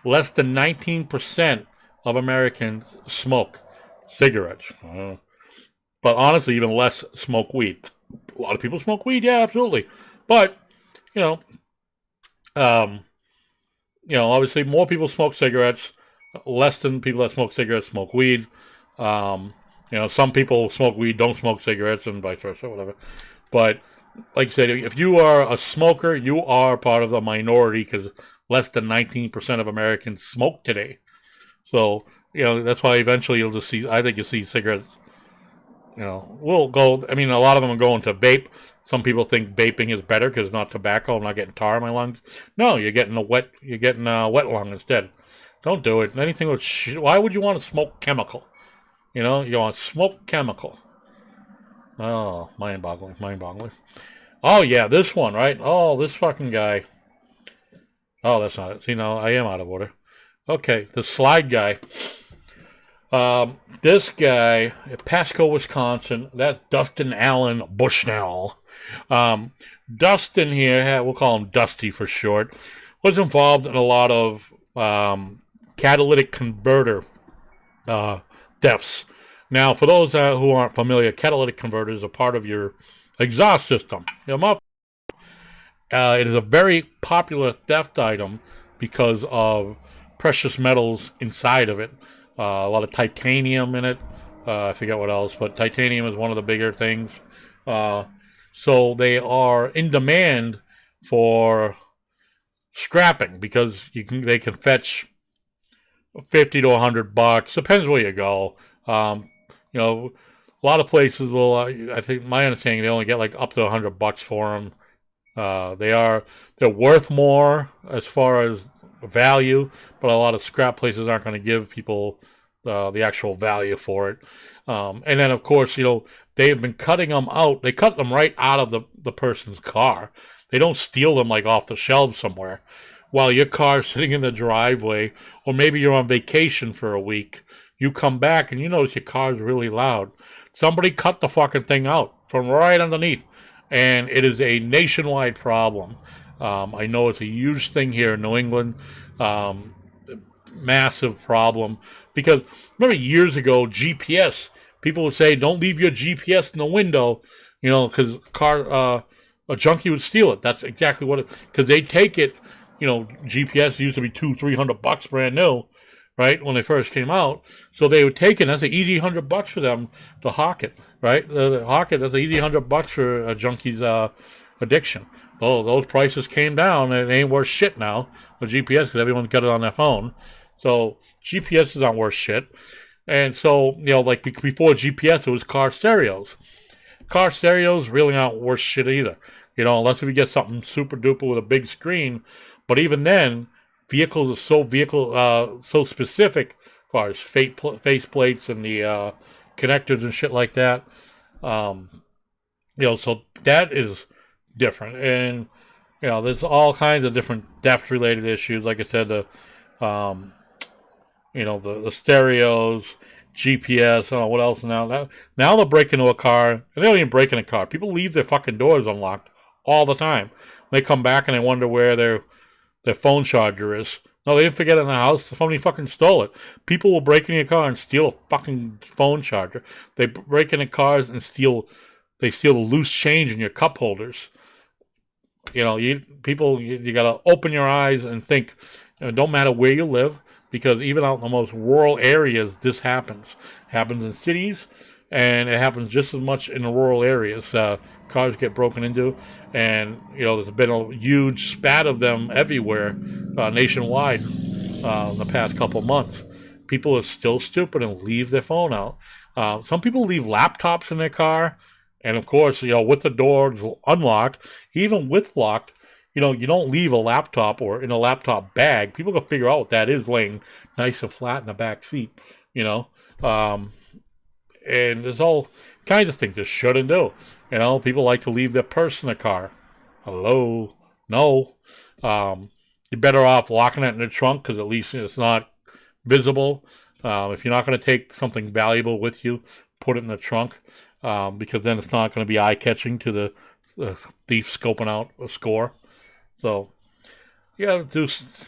S2: Less than 19% of Americans smoke cigarettes. But honestly, even less smoke weed. A lot of people smoke weed, yeah, absolutely. But, obviously more people smoke cigarettes. Less than people that smoke cigarettes smoke weed. Some people smoke weed, don't smoke cigarettes, and vice versa, whatever. But, like I said, if you are a smoker, you are part of the minority because less than 19% of Americans smoke today. So, that's why eventually you'll just see, I think you'll see cigarettes, will go, a lot of them are going to vape. Some people think vaping is better because it's not tobacco. I'm not getting tar in my lungs. No, you're getting a wet lung instead. Don't do it. Anything with why would you want to smoke chemical? You want to smoke chemical. Oh, mind-boggling. Oh, yeah, this one, right? Oh, this fucking guy. Oh, that's not it. See, no, I am out of order. Okay, the slide guy. This guy, Pasco, Wisconsin, that's Dustin Allen Bushnell. Dustin here, we'll call him Dusty for short, was involved in a lot of catalytic converter thefts. Now, for those who aren't familiar, catalytic converters are part of your exhaust system. It is a very popular theft item because of precious metals inside of it. A lot of titanium in it. I forget what else, but titanium is one of the bigger things. So they are in demand for scrapping because they can fetch $50 to $100. Depends where you go. A lot of places will. I think my understanding they only get like up to $100 for them. They're worth more as far as value, but a lot of scrap places aren't going to give people the actual value for it. And then, of course, they've been cutting them out. They cut them right out of the person's car. They don't steal them like off the shelves somewhere. While your car's sitting in the driveway, or maybe you're on vacation for a week, you come back and you notice your car's really loud. Somebody cut the fucking thing out from right underneath. And it is a nationwide problem. I know it's a huge thing here in New England. Massive problem. Because remember years ago, GPS, people would say, don't leave your GPS in the window, because a junkie would steal it. That's exactly what because they take it, GPS used to be $200-$300 brand new, right, when they first came out. So they would take it, that's an easy $100 for them to hawk it, right? Hawk it, that's an easy $100 for a junkie's addiction. Oh, those prices came down, and it ain't worth shit now with GPS because everyone's got it on their phone. So GPS is not worth shit. And so, like before GPS, it was car stereos. Car stereos really aren't worth shit either, unless if you get something super duper with a big screen. But even then, vehicles are so specific as far as face plates and the connectors and shit like that. So that is different. And, there's all kinds of different theft-related issues. Like I said, the stereos, GPS, I don't know what else now. Now they're breaking into a car, and they don't even break in a car. People leave their fucking doors unlocked all the time. They come back and they wonder where their phone charger is. No, they didn't forget it in the house. Somebody fucking stole it. People will break into your car and steal a fucking phone charger. They break into cars and steal the loose change in your cup holders. You gotta open your eyes and think. It don't matter where you live, because even out in the most rural areas, this happens. It happens in cities, and it happens just as much in the rural areas. Cars get broken into, and there's been a huge spat of them everywhere, nationwide, in the past couple months. People are still stupid and leave their phone out. Some people leave laptops in their car, and of course, with the doors unlocked, even with locked, you don't leave a laptop or in a laptop bag. People can figure out what that is laying nice and flat in the back seat, And there's all kinds of things you shouldn't do. You know, people like to leave their purse in the car. Hello? No. You're better off locking it in the trunk because at least it's not visible. If you're not going to take something valuable with you, put it in the trunk because then it's not going to be eye-catching to the thief scoping out a score. So, yeah,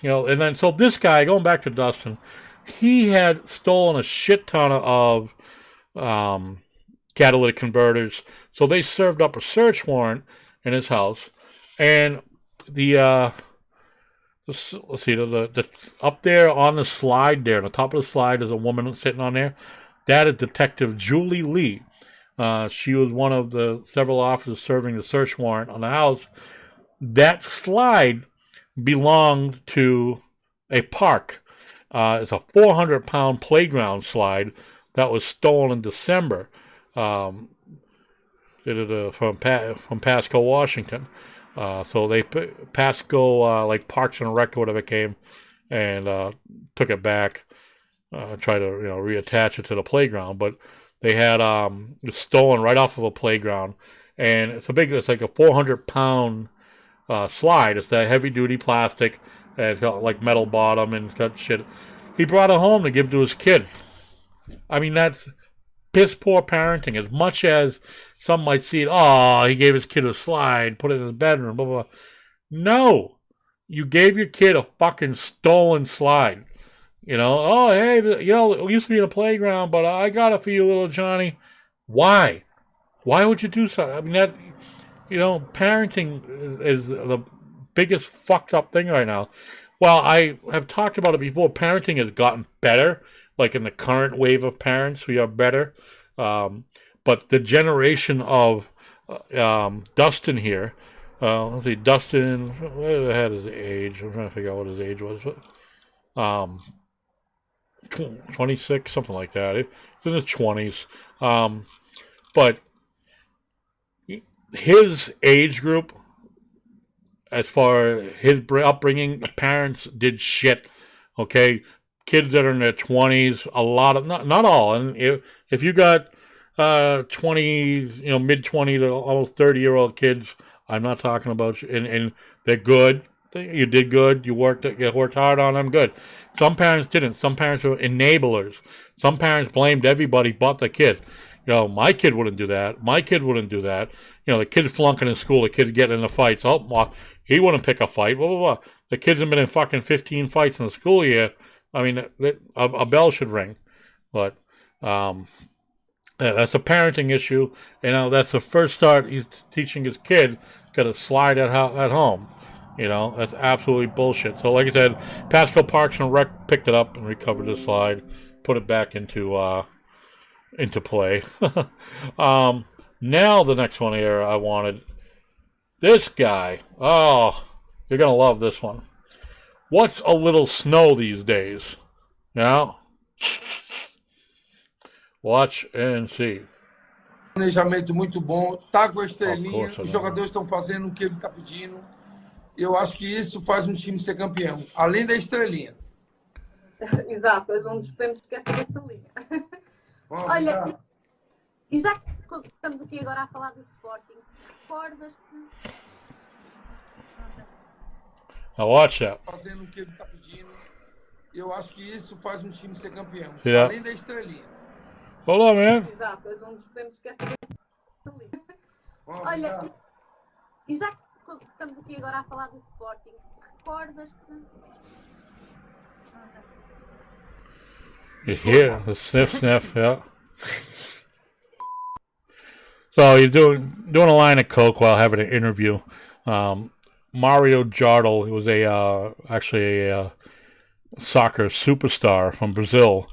S2: and then so this guy, going back to Dustin, he had stolen a shit ton of catalytic converters. So they served up a search warrant in his house, and let's see, the up there on the slide there, on the top of the slide, there's a woman sitting on there. That is Detective Julie Lee. She was one of the several officers serving the search warrant on the house. That slide belonged to a park. It's a 400-pound playground slide that was stolen in December from Pasco, Washington. So they Pasco, like Parks and Rec or whatever came, and took it back, tried to reattach it to the playground. But they had it stolen right off of a playground, and it's like a 400-pound slide. It's that heavy-duty plastic, and it's got like metal bottom and it's got shit. He brought it home to give to his kid. I mean, that's piss poor parenting. As much as some might see it, he gave his kid a slide, put it in his bedroom, blah, blah, blah. No. You gave your kid a fucking stolen slide. Hey, it used to be in a playground, but I got it for you, little Johnny. Why? Why would you do something? I mean, that, parenting is the biggest fucked up thing right now. Well, I have talked about it before. Parenting has gotten better. Like in the current wave of parents, we are better. But the generation of Dustin here, let's see, Dustin, where the hell is his age? I'm trying to figure out what his age was. 26, something like that. It's in his 20s. But his age group, as far as his upbringing, parents did shit. Okay? Kids that are in their 20s, a lot of, not all. And if you got 20s, mid-20s to almost 30-year-old kids, I'm not talking about you, and they're good. You did good. You worked hard on them. Good. Some parents didn't. Some parents were enablers. Some parents blamed everybody but the kid. My kid wouldn't do that. My kid wouldn't do that. The kid's flunking in school. The kid's getting into fights. Oh, he wouldn't pick a fight. Blah, blah, blah. The kids have been in fucking 15 fights in the school year. I mean, a bell should ring. But that's a parenting issue. That's the first start he's teaching his kid. Got to slide at home. That's absolutely bullshit. So, like I said, Pasco Parks and Rec picked it up and recovered the slide, put it back into play. Now the next one here, I wanted this guy. Oh, you're gonna love this one. What's a little snow these days? Now, watch and see.
S9: Planejamento muito bom, tá com a estrelinha, os jogadores estão fazendo o que ele está pedindo. Eu acho que isso faz um time ser campeão, além da estrelinha.
S7: Exato, hoje não nos podemos esquecer dessa linha. Olha, e já que estamos aqui agora a falar do Sporting, recordas-te?
S2: Now watch that.
S9: Fazendo o que ele está pedindo, eu acho que isso faz um time ser campeão, além da estrelinha.
S2: Hold on, man.
S7: Exato, hoje não nos podemos esquecer dessa linha. Olha, e já que estamos aqui agora a falar do Sporting, recordas-te?
S2: You hear the sniff, yeah. So he's doing a line of coke while having an interview. Mario Jardel, he was actually a soccer superstar from Brazil,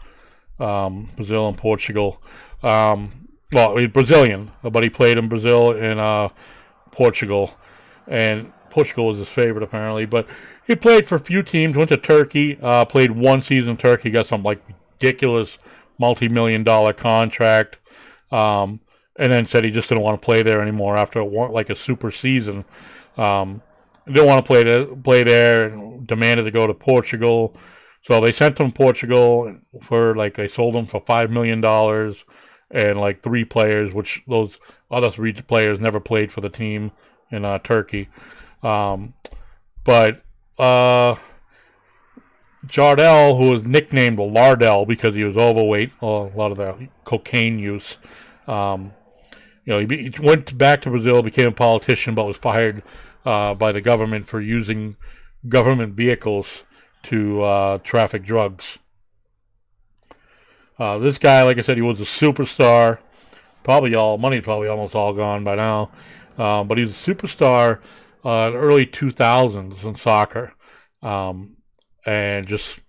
S2: Brazil and Portugal. Well, he's Brazilian, but he played in Brazil and Portugal, and Portugal was his favorite apparently. But he played for a few teams. Went to Turkey, played one season in Turkey, got some like ridiculous multi-million-dollar contract, and then said he just didn't want to play there anymore after a super season. Didn't want to play there and demanded to go to Portugal. So they sent him to Portugal for they sold him for $5 million, and like 3 players, which those other 3 players never played for the team in Turkey. But Jardel, who was nicknamed Lardell because he was overweight, a lot of the cocaine use, he went back to Brazil, became a politician, but was fired by the government for using government vehicles to traffic drugs. This guy, like I said, he was a superstar. Money's probably almost all gone by now. But he was a superstar in the early 2000s in soccer. And just,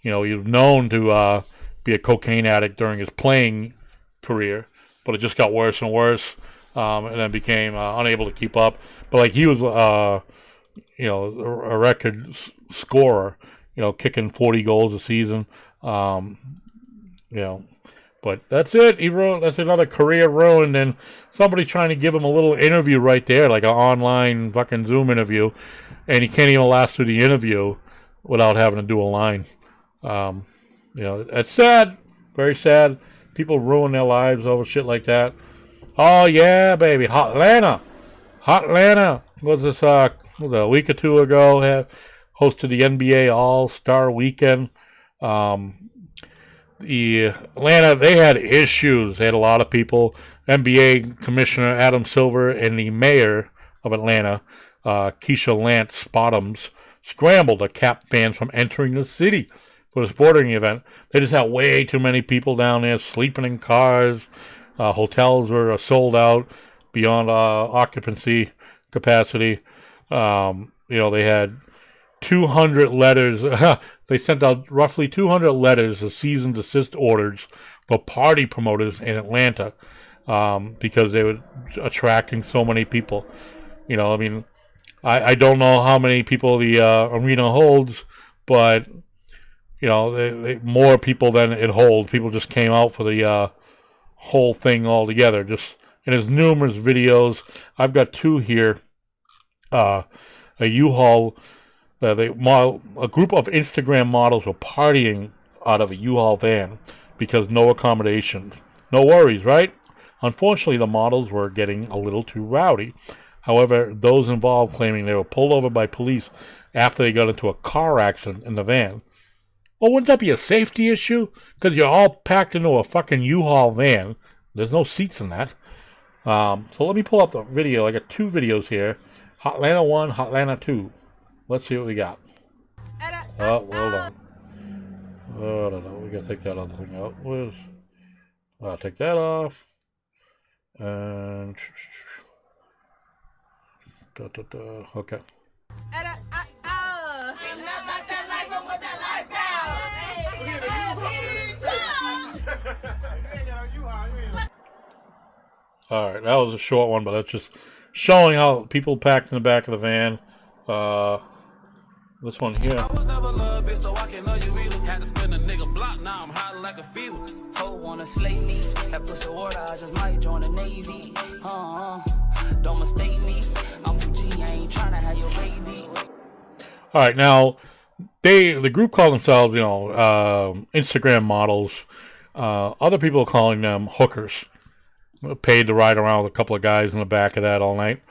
S2: he was known to be a cocaine addict during his playing career. But it just got worse and worse. And then became unable to keep up. But like he was, a record scorer, kicking 40 goals a season. But that's it. That's another career ruined, and somebody trying to give him a little interview right there, like an online fucking Zoom interview, and he can't even last through the interview without having to do a line. It's sad, very sad. People ruin their lives over shit like that. Oh yeah, baby, HotLanta was this a week or 2 ago. Hosted the NBA All-Star Weekend. Atlanta, they had issues. They had a lot of people. NBA Commissioner Adam Silver and the mayor of Atlanta, Keisha Lance Bottoms, scrambled to cap fans from entering the city for the sporting event. They just had way too many people down there sleeping in cars. Hotels were sold out beyond occupancy capacity. They had 200 letters. They sent out roughly 200 letters of cease and desist orders for party promoters in Atlanta because they were attracting so many people. I don't know how many people the arena holds, but more people than it holds. People just came out for the whole thing altogether. And there's numerous videos. I've got 2 here. A U-Haul. A group of Instagram models were partying out of a U-Haul van because no accommodations. No worries, right? Unfortunately, the models were getting a little too rowdy. However, those involved claiming they were pulled over by police after they got into a car accident in the van. Well, wouldn't that be a safety issue? Because you're all packed into a fucking U-Haul van. There's no seats in that. So let me pull up the video. I got 2 videos here. HotLanta 1, HotLanta 2. Let's see what we got. Oh, hold on. Oh, no. We gotta take that other thing out. I'll take that off. And okay. All right, that was a short one, but that's just showing how people packed in the back of the van. This one here. I was never loved, bitch, so I can love you either. Had to spend a nigga block, now I'm hot like a fever. Ho wanna slay me, that pussy water, I just might join the Navy. Don't mistake me, I'm from G, I ain't tryna have your baby. Alright, now, the group call themselves, Instagram models. Other people are calling them hookers. Paid to ride around with a couple of guys in the back of that all night.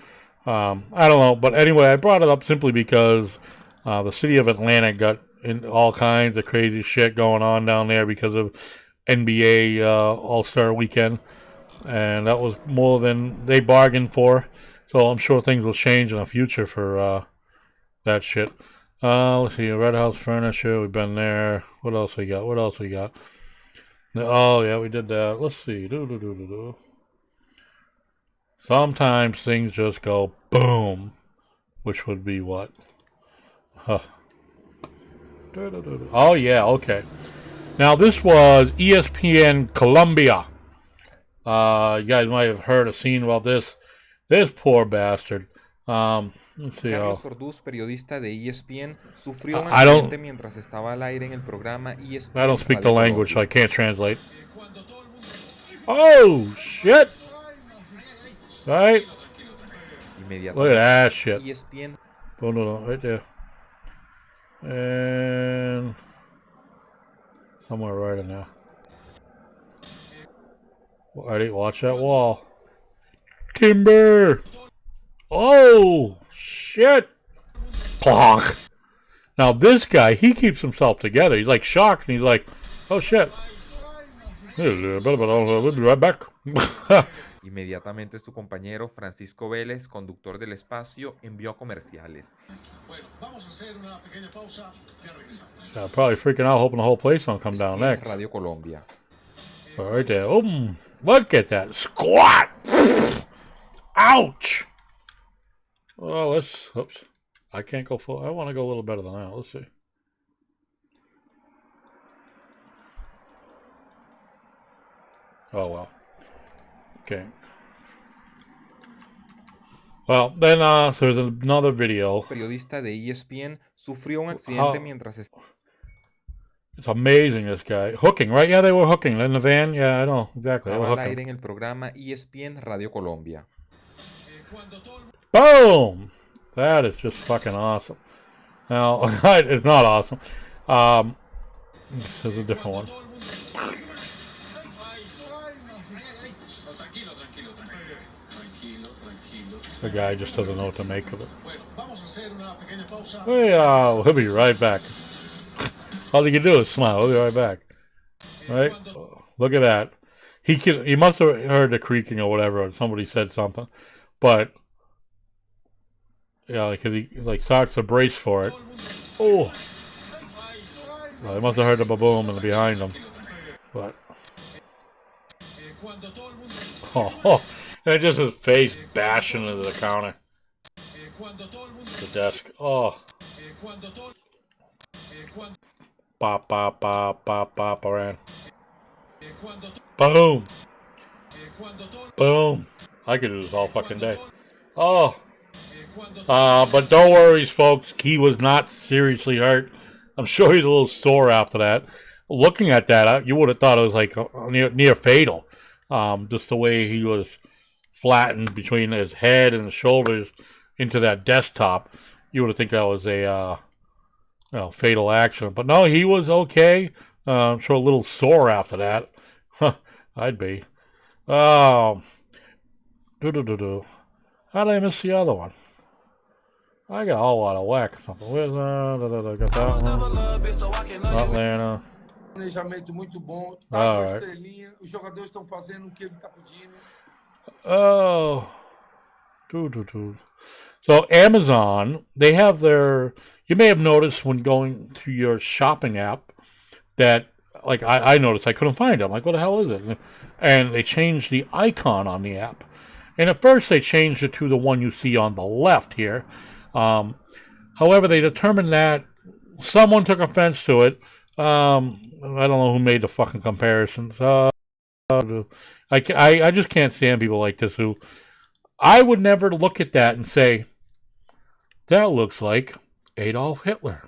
S2: I don't know, but anyway, I brought it up simply because the city of Atlanta got in all kinds of crazy shit going on down there because of NBA All-Star Weekend, and that was more than they bargained for. So I'm sure things will change in the future for that shit. Let's see, Red House Furniture, we've been there. What else we got? Oh yeah, we did that. Let's see. Sometimes things just go boom, which would be what? Oh yeah, okay. Now this was ESPN Colombia. You guys might have heard or seen about this. This poor bastard. Let's see.
S10: Carlos Orduz, periodista de ESPN, sufrió un accidente mientras estaba al aire en el programa ESPN.
S2: I don't speak the language, so I can't translate. Oh shit! Right? Look at that shit.
S10: ESPN.
S2: Oh, no, right there. And somewhere right in there. Ready? Watch that wall. Timber! Oh, shit! Plonk! Now this guy, he keeps himself together. He's like shocked, and he's like, oh shit. We'll be right back.
S10: Inmediatamente su compañero Francisco Vélez, conductor del espacio, envió comerciales.
S2: Yeah, probably freaking out, hoping the whole place don't come down next.
S10: Radio Colombia.
S2: Right there. Oh, look at that. Squat! Ouch! Oh, let's... Oops. I can't go full. I want to go a little better than that. Let's see. Oh, well. Okay. Well, then there's another video.
S10: Periodista de ESPN sufrió un accidente mientras
S2: It's amazing, this guy. Hooking, right? Yeah, they were hooking in the van. Yeah, I know. Exactly. They were
S10: estaba al aire
S2: hooking.
S10: en el programa ESPN Radio Colombia.
S2: Boom! That is just fucking awesome. Now, it's not awesome. This is a different one. The guy just doesn't know what to make of it. He'll be right back. All he can do is smile. He'll be right back. Right? Look at that. He must have heard the creaking or whatever, or somebody said something. But, yeah, because he like starts to brace for it. Oh! Well, he must have heard the ba-boom and behind him. But, oh. And just his face bashing into the counter. The desk. Oh. Bop, bop, bop, bop, bop, around. Boom. Boom. I could do this all fucking day. Oh. But don't worry, folks. He was not seriously hurt. I'm sure he's a little sore after that. Looking at that, you would have thought it was like near fatal. Just the way he was flattened between his head and his shoulders into that desktop. You would have think that was a fatal accident. But no, he was okay. I'm sure a little sore after that. I'd be. How did I miss the other one? I got a whole lot of whack. Where's got that one? HotLanta.
S9: Planejamento muito bom. Tá
S2: All
S9: com a
S2: right.
S9: estrelinha. Os jogadores estão fazendo o que ele está pedindo.
S2: Oh. So Amazon, they have their... You may have noticed when going to your shopping app that, like I noticed, I couldn't find it. I'm like, what the hell is it? And they changed the icon on the app. And at first they changed it to the one you see on the left here. However, they determined that someone took offense to it. I don't know who made the fucking comparisons. I just can't stand people like this who... I would never look at that and say, that looks like Adolf Hitler.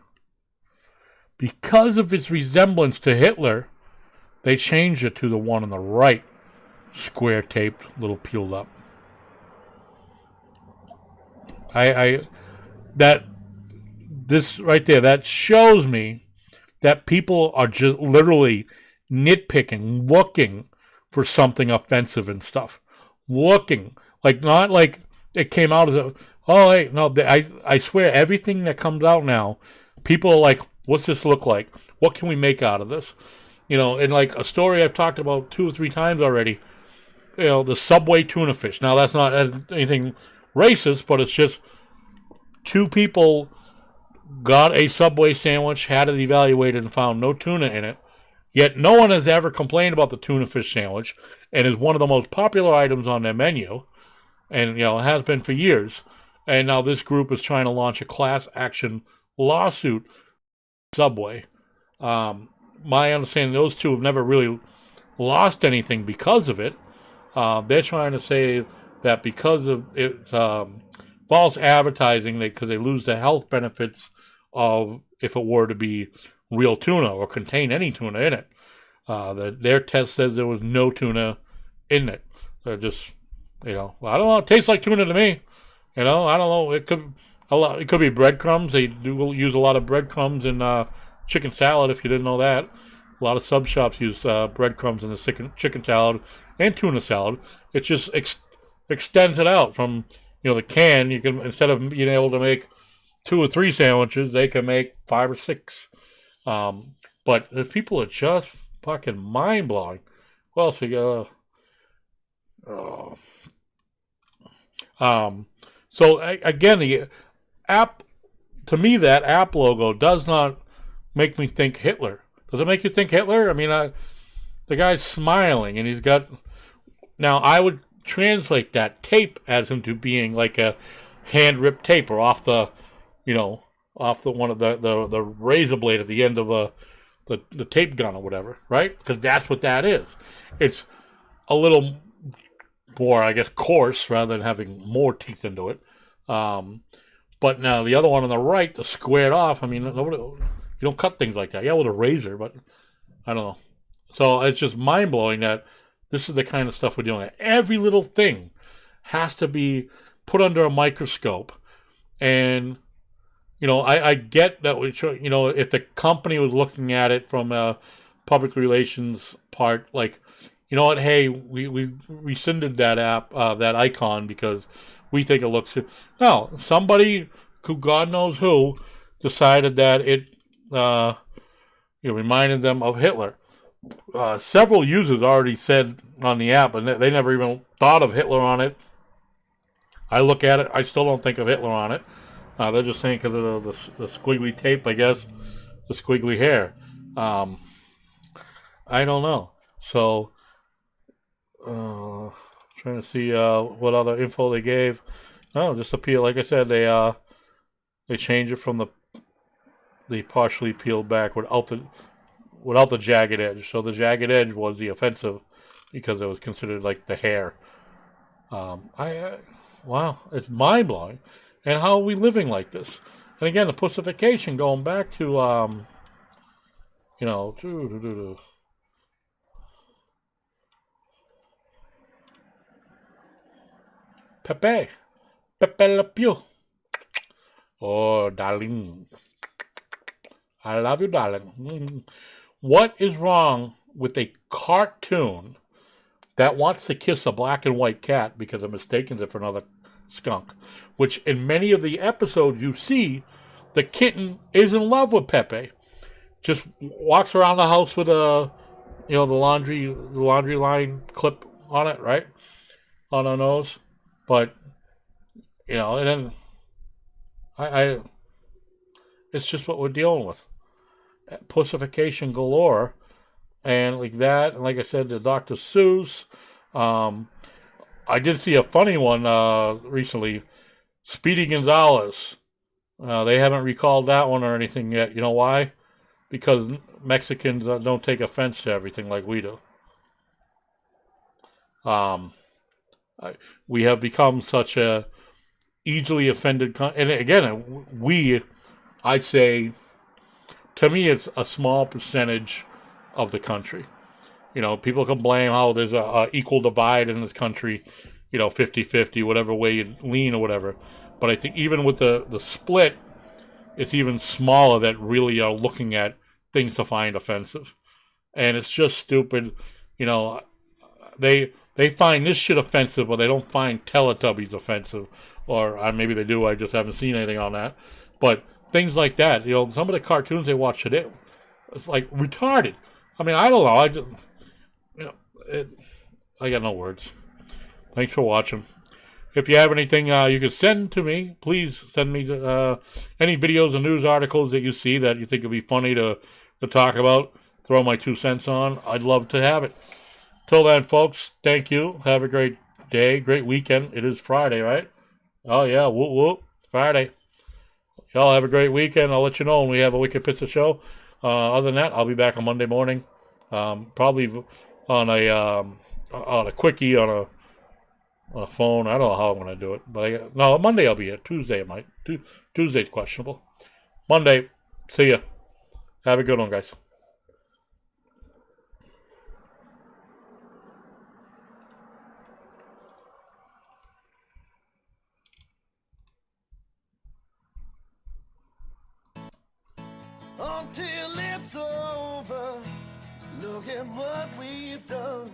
S2: Because of its resemblance to Hitler, they changed it to the one on the right. Square taped, little peeled up. This right there, that shows me that people are just literally nitpicking, looking for something offensive and stuff. Looking. Like, not like it came out as a, oh, hey, no, I swear everything that comes out now, people are like, what's this look like? What can we make out of this? You know, and like a story I've talked about 2 or 3 times already, you know, the Subway tuna fish. Now, that's not anything racist, but it's just 2 people got a Subway sandwich, had it evaluated, and found no tuna in it. Yet no one has ever complained about the tuna fish sandwich, and is one of the most popular items on their menu, and you know it has been for years. And now this group is trying to launch a class action lawsuit. Subway. My understanding, those 2 have never really lost anything because of it. They're trying to say that because of it's false advertising, because they lose the health benefits of if it were to be real tuna or contain any tuna in it. Their test says there was no tuna in it. They're just, you know, I don't know. It tastes like tuna to me. You know, I don't know. It could be breadcrumbs. They do use a lot of breadcrumbs in chicken salad, if you didn't know that. A lot of sub shops use breadcrumbs in the chicken salad and tuna salad. It just extends it out from, the can. You can, instead of being able to make 2 or 3 sandwiches, they can make 5 or 6. But the people are just fucking mind blowing. What else we got? So again, the app, to me, that app logo does not make me think Hitler. Does it make you think Hitler? I mean, the guy's smiling, and he's got. Now, I would translate that tape as into being like a hand ripped tape, or off the, off the one of the razor blade at the end of the tape gun or whatever, right? Because that's what that is. It's a little more, I guess, coarse rather than having more teeth into it. But now the other one on the right, the squared off. I mean, nobody, you don't cut things like that. Yeah, with a razor, but I don't know. So it's just mind blowing that this is the kind of stuff we're doing. Every little thing has to be put under a microscope, and I get that if the company was looking at it from a public relations part, like, you know what, hey, we rescinded that app, that icon, because we think it looks. No, somebody who, God knows who, decided that it reminded them of Hitler. Several users already said on the app, and they never even thought of Hitler on it. I look at it, I still don't think of Hitler on it. They're just saying because of the squiggly tape, I guess, the squiggly hair. I don't know. So, trying to see what other info they gave. No, just a peel. Like I said, they changed it from the partially peeled back without the jagged edge. So the jagged edge was the offensive because it was considered like the hair. Wow, it's mind blowing. And how are we living like this? And again, the Pussification, going back to Pepe Le Pew. Oh, darling. I love you, darling. What is wrong with a cartoon that wants to kiss a black and white cat because it mistakes it for another skunk? Which in many of the episodes you see, the kitten is in love with Pepe. Just walks around the house with the laundry line clip on it, right? On her nose. But, and then I it's just what we're dealing with. Pussification galore. And like that, and like I said, the Dr. Seuss. I did see a funny one recently. Speedy Gonzales. They haven't recalled that one or anything yet. You know why? Because Mexicans don't take offense to everything like we do. We have become such a easily offended and again, I'd say, to me, it's a small percentage of the country. People can blame how there's a equal divide in this country, 50-50, whatever way you lean or whatever. But I think even with the split, it's even smaller that really are looking at things to find offensive. And it's just stupid. They find this shit offensive, but they don't find Teletubbies offensive. Or maybe they do, I just haven't seen anything on that. But things like that, some of the cartoons they watch today, it's like retarded. I mean, I don't know. I got no words. Thanks for watching. If you have anything you can send to me, please send me any videos and news articles that you see that you think would be funny to talk about. Throw my 2 cents on. I'd love to have it. Till then, folks, thank you. Have a great day, great weekend. It is Friday, right? Oh, yeah. Whoop, whoop. Friday. Y'all have a great weekend. I'll let you know when we have a Wicked Pissah show. Other than that, I'll be back on Monday morning. Probably on a quickie on a phone. I don't know how I'm going to do it. But Monday I'll be here. Tuesday I might. Tuesday's questionable. Monday. See ya. Have a good one, guys.
S1: Until it's over, Look at what we've done.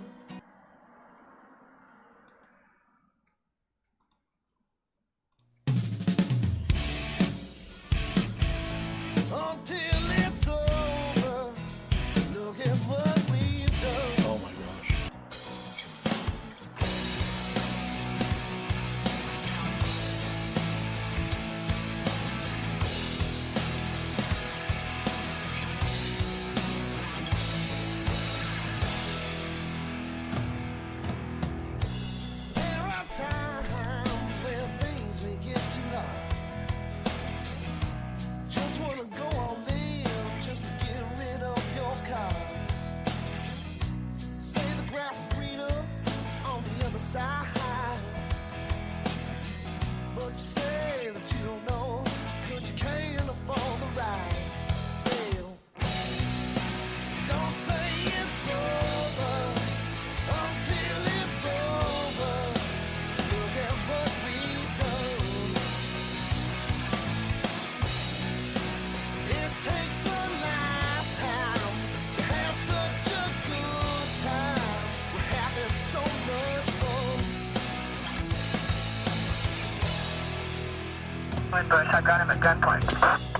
S1: Until it's over. Look at what we've done.
S2: Oh my gosh.
S1: There are times where things may get too hard. Just wanna go all in just to get rid of your cards. Say the grass is greener on the other side, but you say that you don't know 'cause you can't afford the ride. Well, don't say it's over until it's over. Look at what we've done. It takes a lifetime to have such a good time. We're having so much fun.
S11: I got him at gunpoint.